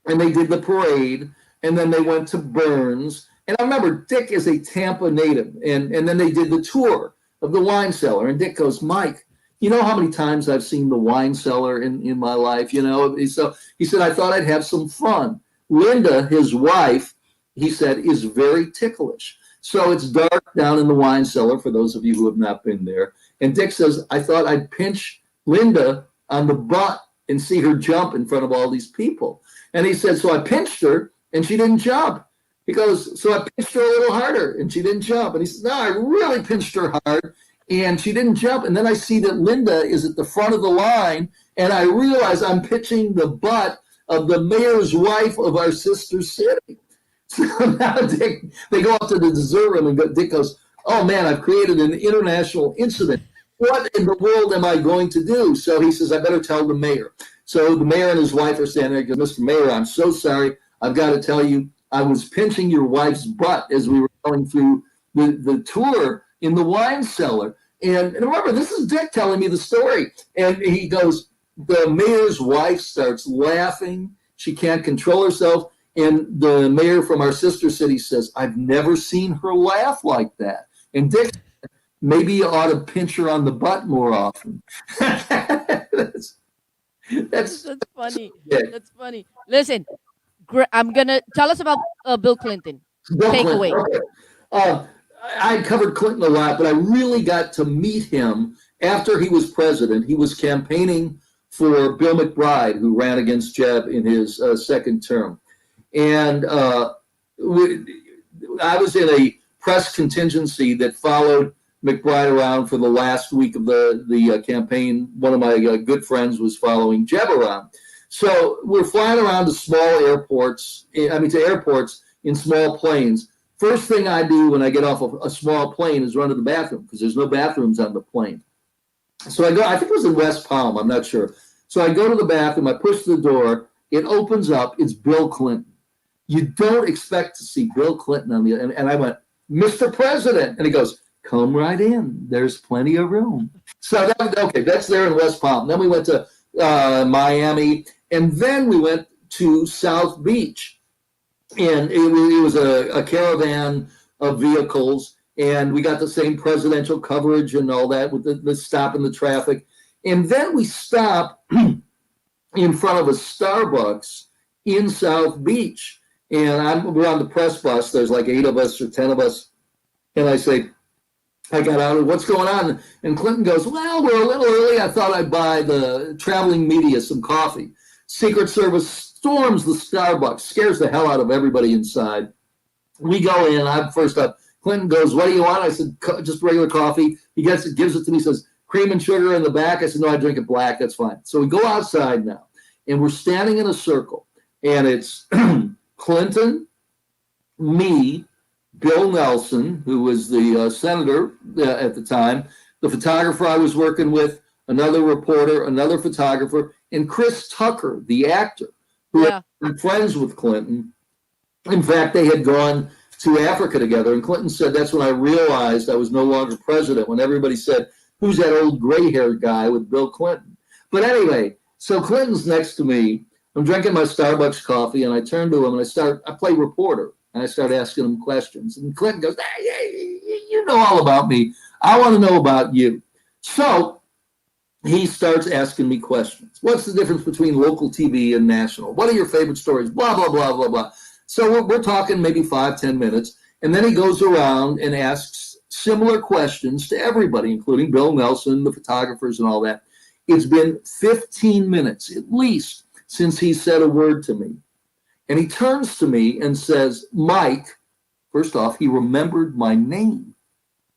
And they did the parade, and then they went to Burns. And I remember Dick is a Tampa native. And then they did the tour of the wine cellar. And Dick goes, Mike, you know how many times I've seen the wine cellar in my life? So he said, I thought I'd have some fun. Linda, his wife, he said, is very ticklish. So it's dark down in the wine cellar, for those of you who have not been there. And Dick says, I thought I'd pinch Linda on the butt and see her jump in front of all these people. And he said, so I pinched her and she didn't jump. He goes, so I pinched her a little harder and she didn't jump. And he says, no, I really pinched her hard and she didn't jump. And then I see that Linda is at the front of the line, and I realize I'm pitching the butt of the mayor's wife of our sister city. So now Dick, they go up to the dessert room, and Dick goes, "Oh man, I've created an international incident. What in the world am I going to do?" So he says, "I better tell the mayor." So the mayor and his wife are standing there. He goes, "Mr. Mayor, I'm so sorry. I've got to tell you, I was pinching your wife's butt as we were going through the tour in the wine cellar." And remember, this is Dick telling me the story. And he goes, the mayor's wife starts laughing. She can't control herself. And the mayor from our sister city says, "I've never seen her laugh like that." And Dick, maybe you ought to pinch her on the butt more often. that's, that's That's funny. yeah. That's funny. Listen, I'm gonna tell us about Bill Clinton. Bill Take Clinton. away. Okay. Uh, I covered Clinton a lot, but I really got to meet him after he was president. He was campaigning for Bill McBride, who ran against Jeb in his second term. And I was in a press contingency that followed McBride around for the last week of the campaign. One of my good friends was following Jeb around. So we're flying around to to airports in small planes. First thing I do when I get off of a small plane is run to the bathroom because there's no bathrooms on the plane. So I go, I think it was in West Palm, I'm not sure. So I go to the bathroom, I push the door, it opens up, it's Bill Clinton. You don't expect to see Bill Clinton and I went, "Mr. President," and he goes, "Come right in. There's plenty of room." So that's there in West Palm. Then we went to Miami, and then we went to South Beach, and it was a caravan of vehicles, and we got the same presidential coverage and all that with the stop in the traffic, and then we stop in front of a Starbucks in South Beach. And we're on the press bus. There's like 8 of us or 10 of us. And I say, I got out, "What's going on?" And Clinton goes, "Well, we're a little early. I thought I'd buy the traveling media some coffee." Secret Service storms the Starbucks, scares the hell out of everybody inside. We go in. I'm first up. Clinton goes, "What do you want?" I said, "Just regular coffee." He gives it to me, says, "Cream and sugar in the back." I said, "No, I drink it black. That's fine." So we go outside now. And we're standing in a circle. And it's Clinton, me, Bill Nelson, who was the senator at the time, the photographer I was working with, another reporter, another photographer, and Chris Tucker, the actor, who had been friends with Clinton. In fact, they had gone to Africa together, and Clinton said, "That's when I realized I was no longer president," when everybody said, "Who's that old gray-haired guy with Bill Clinton?" But anyway, so Clinton's next to me. I'm drinking my Starbucks coffee, and I turn to him, and I play reporter, and I start asking him questions. And Clinton goes, "Hey, you know all about me. I want to know about you." So he starts asking me questions. What's the difference between local TV and national? What are your favorite stories? Blah, blah, blah, blah, blah. So we're talking maybe 5-10 minutes, and then he goes around and asks similar questions to everybody, including Bill Nelson, the photographers, and all that. It's been 15 minutes at least since he said a word to me. And he turns to me and says, "Mike," first off, he remembered my name.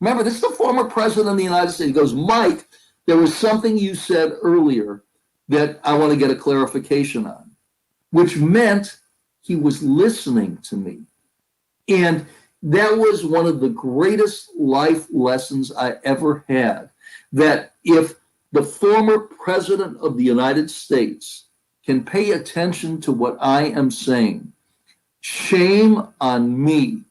Remember, this is the former president of the United States. He goes, "Mike, there was something you said earlier that I want to get a clarification on," which meant he was listening to me. And that was one of the greatest life lessons I ever had, that if the former president of the United States can pay attention to what I am saying, shame on me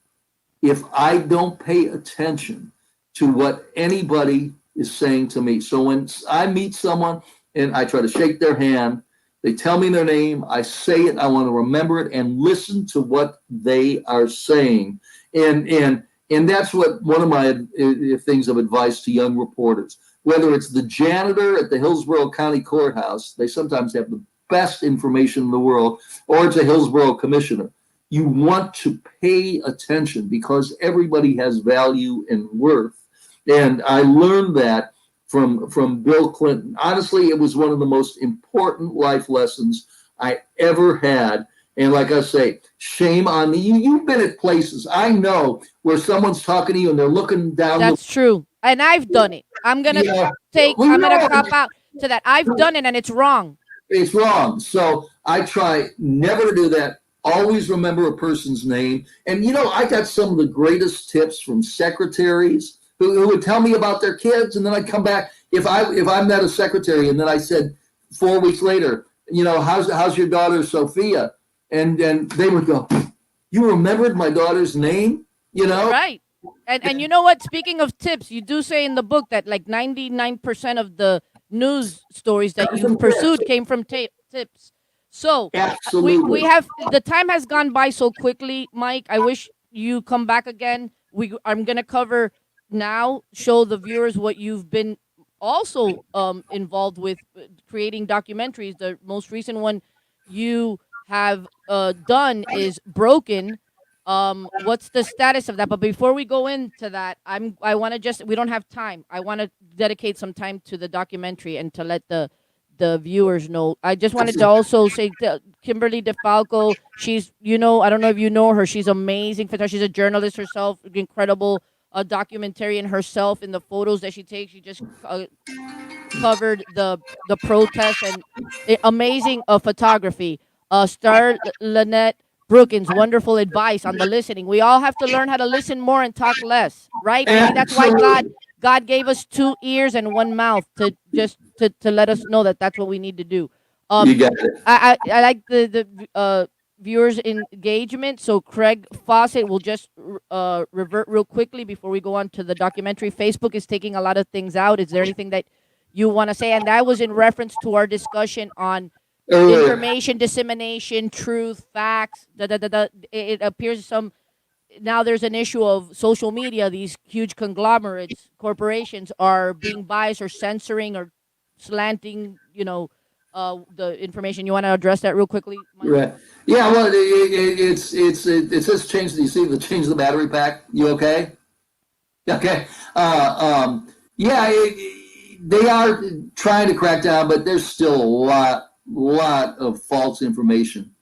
if I don't pay attention to what anybody is saying to me. So when I meet someone and I try to shake their hand, they tell me their name, I say it, I want to remember it and listen to what they are saying. And that's what one of my things of advice to young reporters, whether it's the janitor at the Hillsborough County Courthouse, they sometimes have the best information in the world, or it's a Hillsborough commissioner. You want to pay attention because everybody has value and worth. And I learned that from Bill Clinton. Honestly, it was one of the most important life lessons I ever had. And like I say, shame on me. You've been at places, I know, where someone's talking to you and they're looking down. That's true. and I've done it. I'm gonna Yeah. take. Well, I'm gonna cop out to that. I've done it, and it's wrong. it's wrong. So I try never to do that. Always remember a person's name. And I got some of the greatest tips from secretaries who would tell me about their kids, and then I'd come back if I met a secretary, and then I said 4 weeks later, how's your daughter Sophia, and they would go, you remembered my daughter's name, you know. Right. And you know what? Speaking of tips, you do say in the book that like 99% of the news stories that you've pursued came from tips. So we Absolutely. have the time has gone by so quickly, Mike. I wish you come back again. I'm gonna cover now, show the viewers what you've been also involved with creating documentaries. The most recent one you have done is Broken. What's the status of that? But before we go into that, I want to just we don't have time. I want to dedicate some time to the documentary and to let the viewers know. I just wanted to also say to Kimberly DeFalco, she's I don't know if you know her. She's amazing. She's a journalist herself, incredible documentarian herself. In the photos that she takes, she just covered the protests and amazing photography. Star Lynette Brookins, wonderful advice on the listening. We all have to learn how to listen more and talk less, right? Maybe that's why Absolutely. God gave us two ears and one mouth to just to let us know that that's what we need to do. You Um, got it. I like the viewers engagement. So Craig Fawcett will just revert real quickly before we go on to the documentary. Facebook is taking a lot of things out. Is there anything that you want to say? And that was in reference to our discussion on Earlier. information dissemination, truth, facts. It appears some now there's an issue of social media. These huge conglomerates, corporations are being biased or censoring or slanting. The information. You want to address that real quickly, Mike? Right. Yeah. Well, it says change. You see the change the battery pack. You okay? Okay. Yeah. They are trying to crack down, but there's still a lot of false information.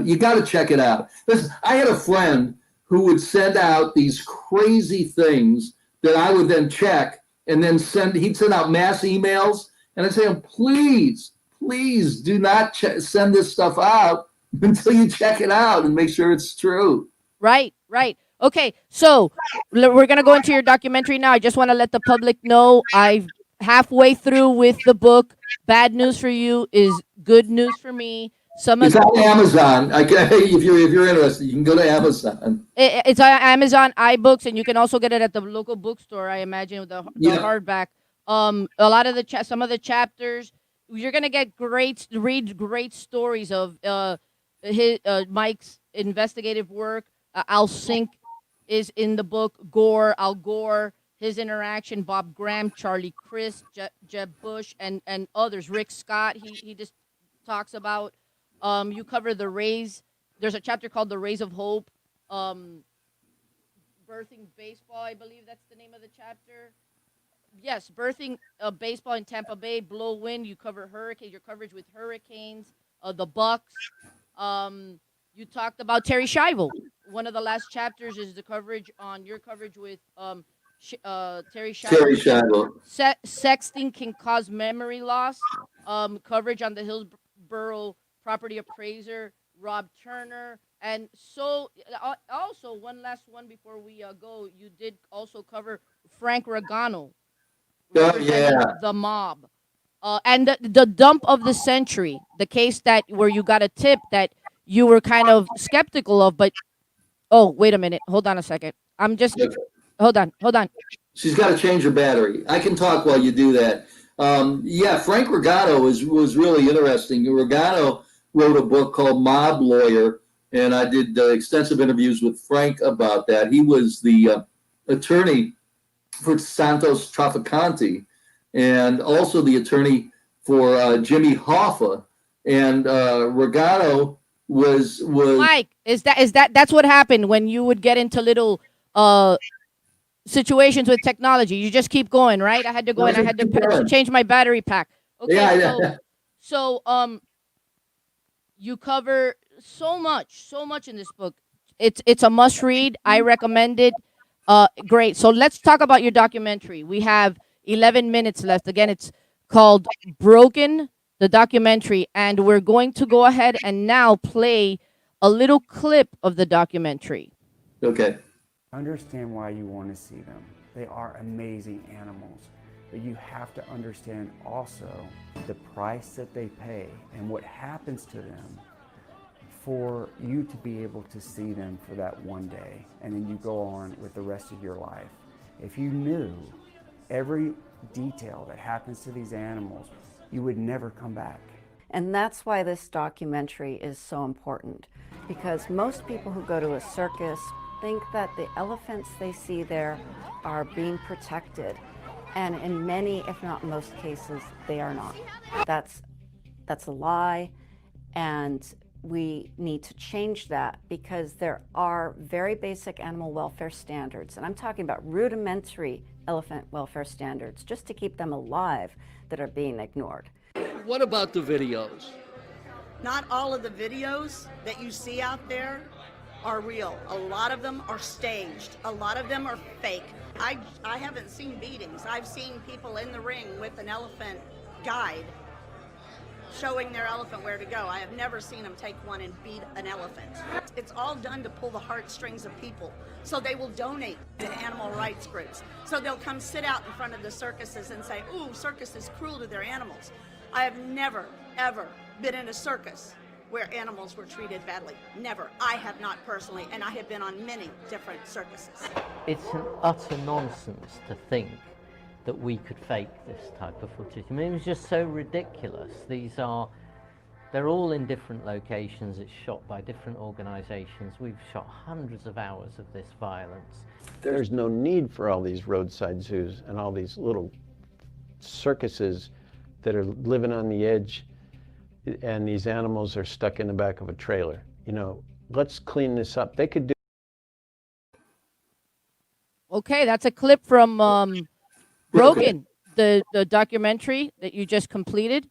You got to check it out. Listen, I had a friend who would send out these crazy things that I would then check and then send. He'd send out mass emails, and I'd say, please do not send this stuff out until you check it out and make sure it's true. Right, right. Okay, so we're gonna go into your documentary now. I just want to let the public know I've halfway through with the book. Bad news for you is good news for me. Some of It's on Amazon. If you're interested, you can go to Amazon. it's on Amazon iBooks, and you can also get it at the local bookstore. I imagine the Yeah. hardback. A lot of some of the chapters you're gonna get read great stories of Mike's investigative work. Al Sink is in the book. Al Gore, his interaction. Bob Graham, Charlie Crist, Jeb Bush, and others. Rick Scott. He just talks about. You cover the rays. There's a chapter called "The Rays of Hope." Um, Birthing baseball, I believe that's the name of the chapter. Yes, birthing baseball in Tampa Bay, blow wind. You cover hurricanes. Your coverage with hurricanes, the Bucks. You talked about Terry Schiavo. One of the last chapters is the coverage on your coverage with Terry Terry Schiavo. Shiloh. Sexting can cause memory loss. Coverage on the Hillsborough property appraiser Rob Turner. And so, also one last one before we go. You did also cover Frank Regano, Oh representing yeah. the mob. And the dump of the century, the case that where you got a tip that you were kind of skeptical of, but oh, wait a minute, hold on a second. I'm just hold on. She's got to change her battery. I can talk while you do that. Yeah, Frank Regano was really interesting. Regano wrote a book called Mob Lawyer, and I did extensive interviews with Frank about that. He was the attorney for Santos Traficante, and also the attorney for Jimmy Hoffa. And Regano was Mike, is that that's what happened when you would get into little uh situations with technology? You just keep going, right? I had to go and I had to change my battery pack. Okay, yeah, so you cover so much in this book. It's a must read. I recommend it. Great. So let's talk about your documentary. We have 11 minutes left. Again, it's called Broken, the documentary, and we're going to go ahead and now play a little clip of the documentary. Okay. Understand why you want to see them. They are amazing animals, but you have to understand also the price that they pay and what happens to them for you to be able to see them for that one day, and then you go on with the rest of your life. If you knew every detail that happens to these animals, you would never come back. And that's why this documentary is so important, because most people who go to a circus think that the elephants they see there are being protected. And in many, if not most cases, they are not. That's a lie, and we need to change that, because there are very basic animal welfare standards, and I'm talking about rudimentary elephant welfare standards, just to keep them alive, that are being ignored. What about the videos? Not all of the videos that you see out there are real. A lot of them are staged. A lot of them are fake. I haven't seen beatings. I've seen people in the ring with an elephant guide showing their elephant where to go. I have never seen them take one and beat an elephant. It's all done to pull the heartstrings of people, so they will donate to animal rights groups. So they'll come sit out in front of the circuses and say, ooh, circus is cruel to their animals. I have never, ever been in a circus where animals were treated badly. Never. I have not personally, and I have been on many different circuses. It's an utter nonsense to think that we could fake this type of footage. I mean, it was just so ridiculous. They're all in different locations. It's shot by different organizations. We've shot hundreds of hours of this violence. There's no need for all these roadside zoos and all these little circuses that are living on the edge, and these animals are stuck in the back of a trailer. You know, let's clean this up. They could do. Okay, that's a clip from Broken, the documentary that you just completed.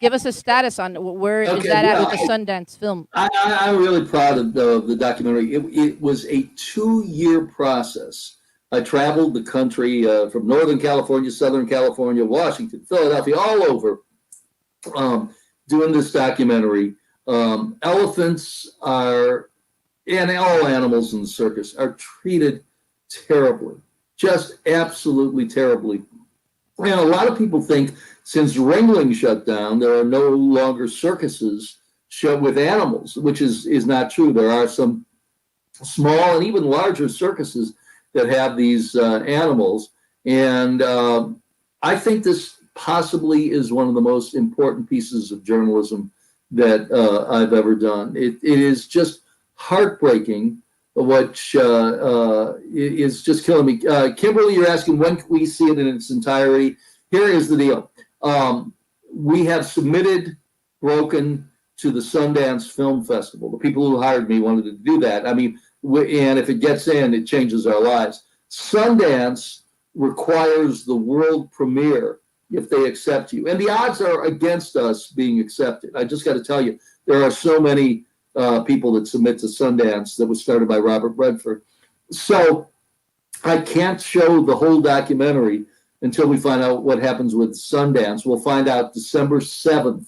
Give us a status on where is that at with the Sundance film. I'm really proud of the documentary. It was a 2-year process. I traveled the country from Northern California, Southern California, Washington, Philadelphia, all over, doing this documentary. Elephants are, and all animals in the circus, are treated terribly, just absolutely terribly. And a lot of people think since Ringling shut down, there are no longer circuses with animals, which is not true. There are some small and even larger circuses that have these animals. And I think this possibly is one of the most important pieces of journalism that I've ever done. It is just heartbreaking, which is just killing me. Kimberly, you're asking when can we see it in its entirety? Here is the deal. We have submitted Broken to the Sundance Film Festival. The people who hired me wanted to do that. I mean, and if it gets in, it changes our lives. Sundance requires the world premiere if they accept you. And the odds are against us being accepted. I just got to tell you, there are so many people that submit to Sundance that was started by Robert Redford. So I can't show the whole documentary until we find out what happens with Sundance. We'll find out December 7th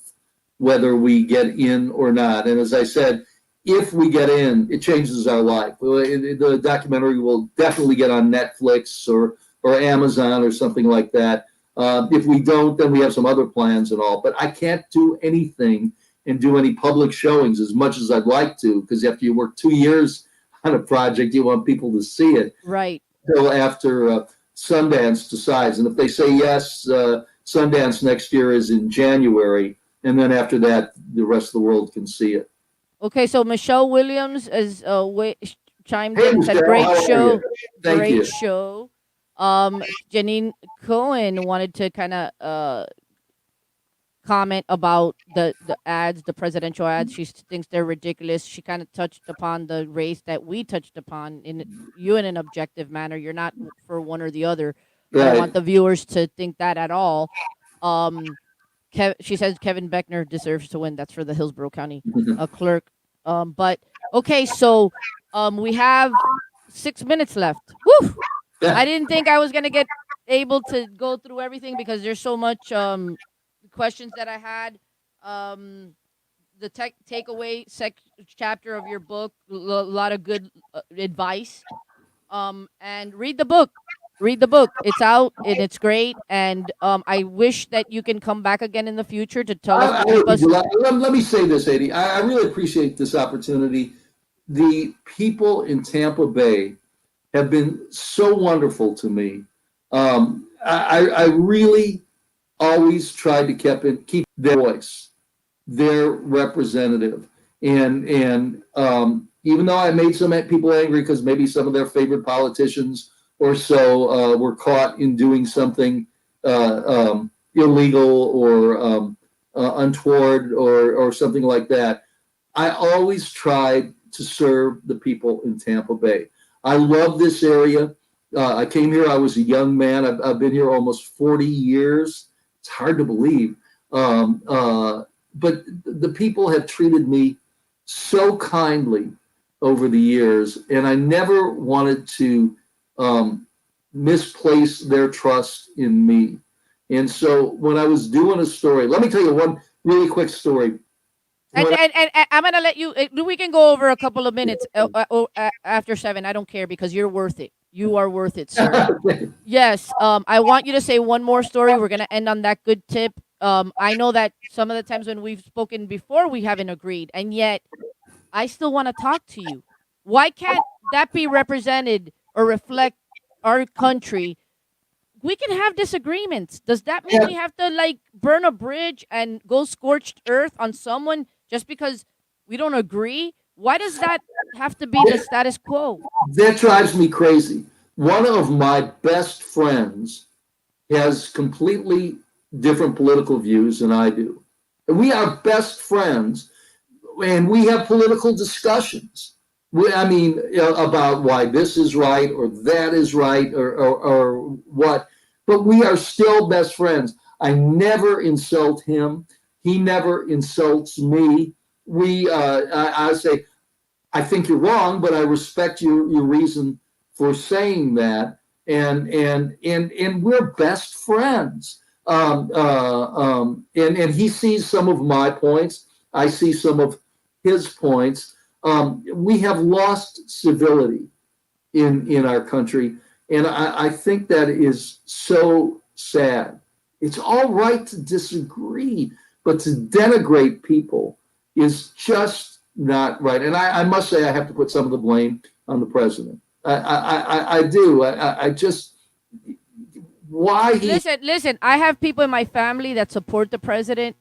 whether we get in or not. And as I said, if we get in, it changes our life. The documentary will definitely get on Netflix or Amazon or something like that. If we don't, then we have some other plans and all. But I can't do anything and do any public showings as much as I'd like to, because after you work 2 years on a project, you want people to see it. Right. Until after Sundance decides. And if they say yes, Sundance next year is in January. And then after that, the rest of the world can see it. Okay, so Michelle Williams has chimed Hey, in. Said Michelle, great how are show, you? Thank great you. show. Janine Cohen wanted to kind of comment about the ads, the presidential ads. She thinks they're ridiculous. She kind of touched upon the race that we touched upon in an objective manner. You're not for one or the other. I don't Right. want the viewers to think that at all. She says Kevin Beckner deserves to win. That's for the Hillsborough County clerk. But okay, so we have 6 minutes left. Woo! I Yeah. didn't think I was gonna get able to go through everything because there's so much questions that I had. Um, the takeaway chapter of your book, a lot of good advice. And read the book. Read the book. It's out and it's great. And I wish that you can come back again in the future to tell us I to keep really us. do. Let me say this, Adi. I really appreciate this opportunity. The people in Tampa Bay have been so wonderful to me. I really always tried to keep their voice, their representative. And even though I made some people angry because maybe some of their favorite politicians or so were caught in doing something illegal or untoward or something like that, I always tried to serve the people in Tampa Bay. I love this area. I came here, I was a young man. I've been here almost 40 years. It's hard to believe. But the people have treated me so kindly over the years, and I never wanted to misplace their trust in me. And so when I was doing a story, let me tell you one really quick story. And I'm gonna let you. We can go over a couple of minutes after 7. I don't care because you're worth it. You are worth it, sir. Yes. I want you to say one more story. We're gonna end on that good tip. I know that some of the times when we've spoken before, we haven't agreed, and yet I still want to talk to you. Why can't that be represented or reflect our country? We can have disagreements. Does that mean Yeah, we have to like burn a bridge and go scorched earth on someone just because we don't agree? Why does that have to be the status quo? that drives me crazy. One of my best friends has completely different political views than I do. And we are best friends, and we have political discussions. I mean, about why this is right or that is right or what. But we are still best friends. I never insult him. He never insults me. I say, I think you're wrong, but I respect your reason for saying that, and we're best friends. And he sees some of my points. I see some of his points. We have lost civility in our country, and I think that is so sad. It's all right to disagree, but to denigrate people is just not right. And I must say, I have to put some of the blame on the president. I do. I just why he Listen. I have people in my family that support the president.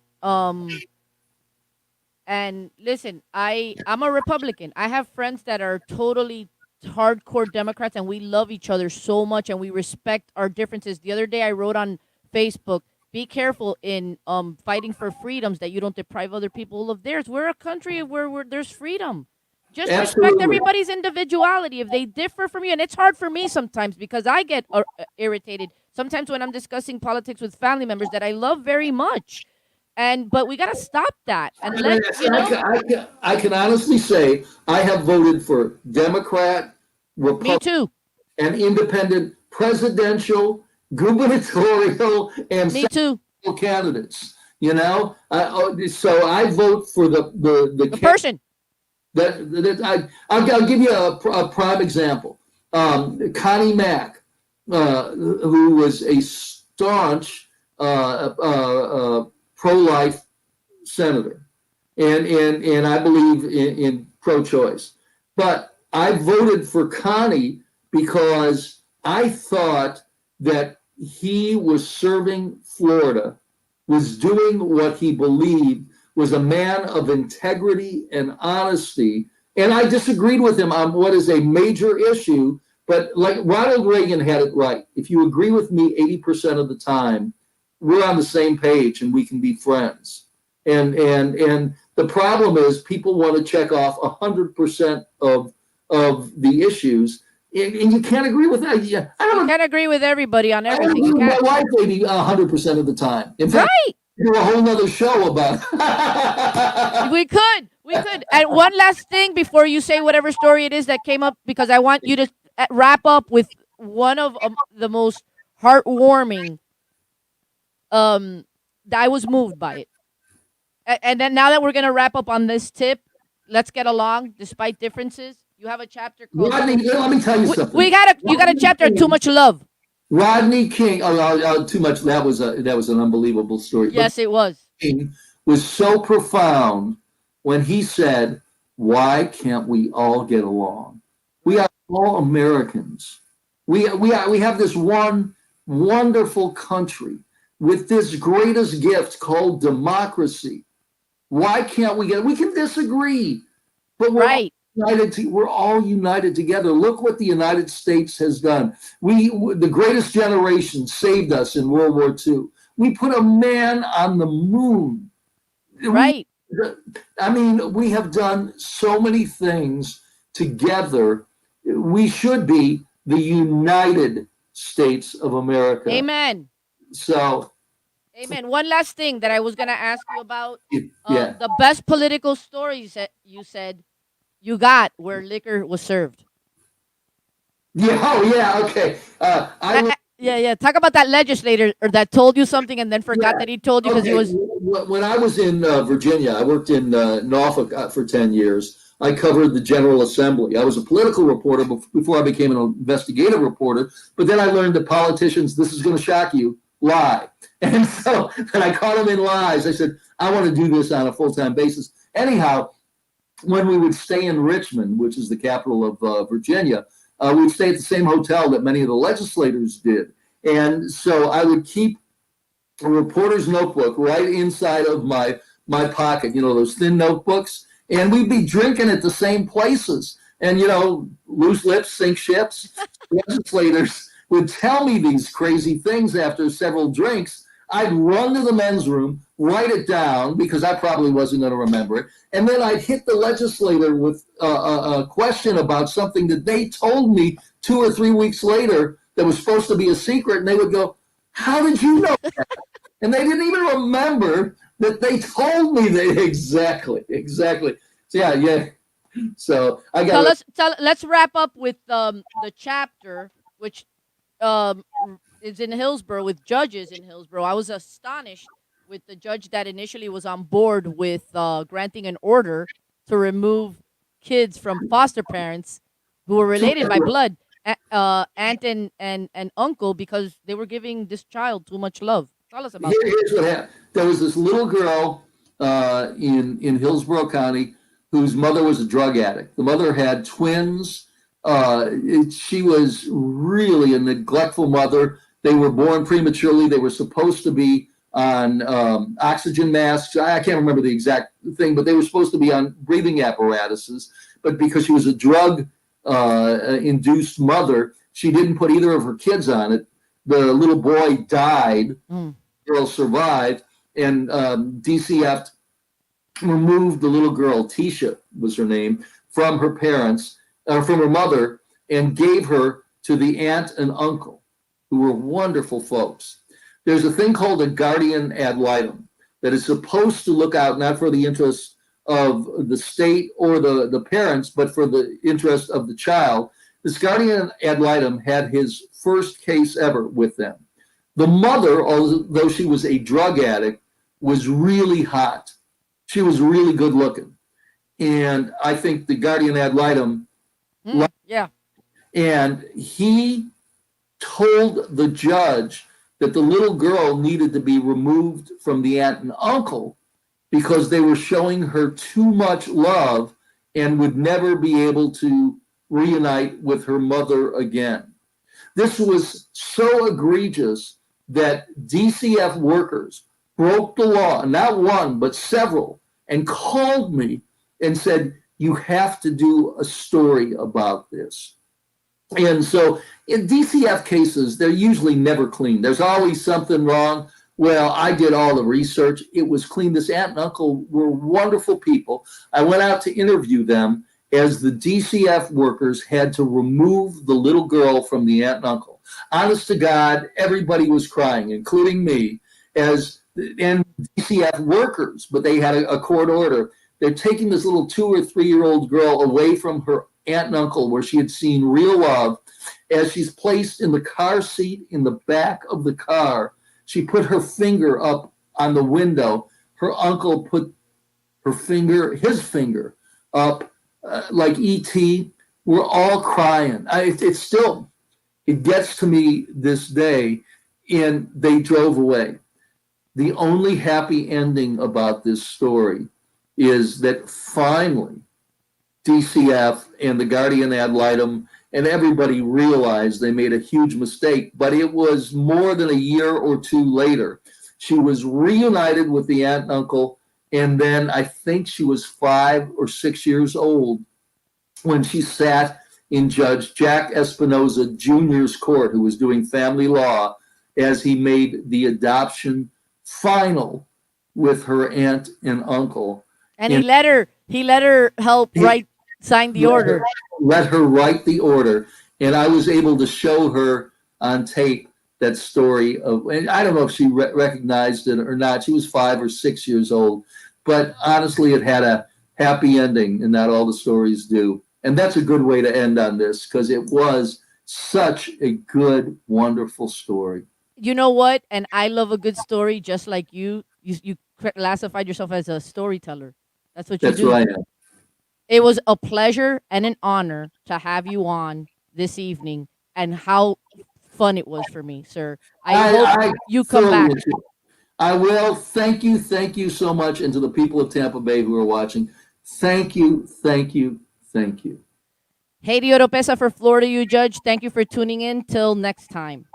And listen, I'm a Republican. I have friends that are totally hardcore Democrats, and we love each other so much, and we respect our differences. The other day, I wrote on Facebook, "Be careful in fighting for freedoms that you don't deprive other people of theirs." We're a country where there's freedom. Just respect absolutely. everybody's individuality. If they differ from you, and it's hard for me sometimes because I get irritated sometimes when I'm discussing politics with family members that I love very much. But we gotta stop that and let you know. I can honestly say I have voted for Democrat, Me Republican, too. and independent presidential, gubernatorial, and Me too. senatorial candidates. So I vote for the The person. I'll give you a prime example. Connie Mack, who was a staunch pro-life senator, and I believe in pro-choice. But I voted for Connie because I thought that he was serving Florida, was doing what he believed, was a man of integrity and honesty. And I disagreed with him on what is a major issue, but like Ronald Reagan had it right. If you agree with me 80% of the time, we're on the same page and we can be friends. And the problem is people want to check off 100% of the issues, and you can't agree with that. Yeah, I You don't can't agree with everybody on I don't everything. agree You with my can't. wife maybe 100% of the time. In fact, Right. do a whole nother show about it. We could. We could. And one last thing before you say whatever story it is that came up, because I want you to wrap up with one of the most heartwarming. I was moved by it. And then now that we're gonna wrap up on this tip, let's get along despite differences. You have a chapter called Rodney, let me tell you something. you got a chapter Too Much Love. Rodney King. Too much. That was an unbelievable story. Yes, it was. King was so profound when he said, "Why can't we all get along? We are all Americans. We have this one wonderful country with this greatest gift called democracy. Why can't we get? We can disagree, but Right. we're all united together. Look what the United States has done. The greatest generation saved us in World War II. We put a man on the moon. Right. We have done so many things together. We should be the United States of America." Amen. So, Amen. One last thing that I was gonna ask you about. yeah. The best political stories that you said you got where liquor was served. Yeah. Oh, yeah. Okay. Yeah. Talk about that legislator or that told you something and then forgot Yeah. that he told you because he was. When I was in Virginia, I worked in Norfolk for 10 years. I covered the General Assembly. I was a political reporter before I became an investigative reporter. But then I learned that politicians, this is going to shock you, lie. And so when I caught them in lies, I said, I want to do this on a full-time basis. Anyhow, when we would stay in Richmond, which is the capital of Virginia, we'd stay at the same hotel that many of the legislators did. And so I would keep a reporter's notebook right inside of my pocket, those thin notebooks, and we'd be drinking at the same places. And, loose lips sink ships. Legislators would tell me these crazy things after several drinks. I'd run to the men's room, write it down because I probably wasn't going to remember it. And then I'd hit the legislator with a question about something that they told me 2 or 3 weeks later that was supposed to be a secret. And they would go, "How did you know that?" And they didn't even remember that they told me that. Exactly. So, yeah. So I got. Let's wrap up with the chapter which is in Hillsborough with judges in Hillsborough. I was astonished with the judge that initially was on board with granting an order to remove kids from foster parents who were related by blood, aunt and uncle, because they were giving this child too much love. Tell us about that. Here's what happened. There was this little girl in Hillsborough County whose mother was a drug addict. The mother had twins. She was really a neglectful mother. They were born prematurely. They were supposed to be on oxygen masks. I can't remember the exact thing, but they were supposed to be on breathing apparatuses. But because she was a drug induced mother, she didn't put either of her kids on it. The little boy died. Girl survived, and DCF removed the little girl, Tisha was her name, from her parents, from her mother, and gave her to the aunt and uncle, who were wonderful folks. There's a thing called a guardian ad litem that is supposed to look out not for the interests of the state or the parents, but for the interest of the child. This guardian ad litem had his first case ever with them. The mother, although she was a drug addict, was really hot. She was really good looking. And I think the guardian ad litem, yeah. And he told the judge that the little girl needed to be removed from the aunt and uncle because they were showing her too much love and would never be able to reunite with her mother again. This was so egregious that DCF workers broke the law, not one, but several, and called me and said, "You have to do a story about this." And so in DCF cases, they're usually never clean. There's always something wrong. Well, I did all the research. It was clean. This aunt and uncle were wonderful people. I went out to interview them as the DCF workers had to remove the little girl from the aunt and uncle. Honest to God, everybody was crying, including me, and DCF workers, but they had a court order. They're taking this little 2 or 3 year old girl away from her aunt and uncle where she had seen real love. As she's placed in the car seat in the back of the car, she put her finger up on the window. Her uncle put his finger up, like E.T. We're all crying. It gets to me this day, and they drove away. The only happy ending about this story is that finally DCF and the guardian ad litem and everybody realized they made a huge mistake, but it was more than a year or two later. She was reunited with the aunt and uncle, and then I think she was 5 or 6 years old when she sat in Judge Jack Espinoza Jr.'s court, who was doing family law, as he made the adoption final with her aunt and uncle. And he let her help sign the order. Let her write the order, and I was able to show her on tape that story of, and I don't know if she recognized it or not. She was 5 or 6 years old, but honestly, it had a happy ending, and not all the stories do. And that's a good way to end on this, because it was such a good, wonderful story. You know what? And I love a good story, just like you. You classified yourself as a storyteller. That's what you That's do. what I am. It was a pleasure and an honor to have you on this evening, and how fun it was for me, sir. I hope you come back. I will. Thank you so much. And to the people of Tampa Bay who are watching, thank you. Haiti Oropesa for Florida You Judge. Thank you for tuning in. Till next time.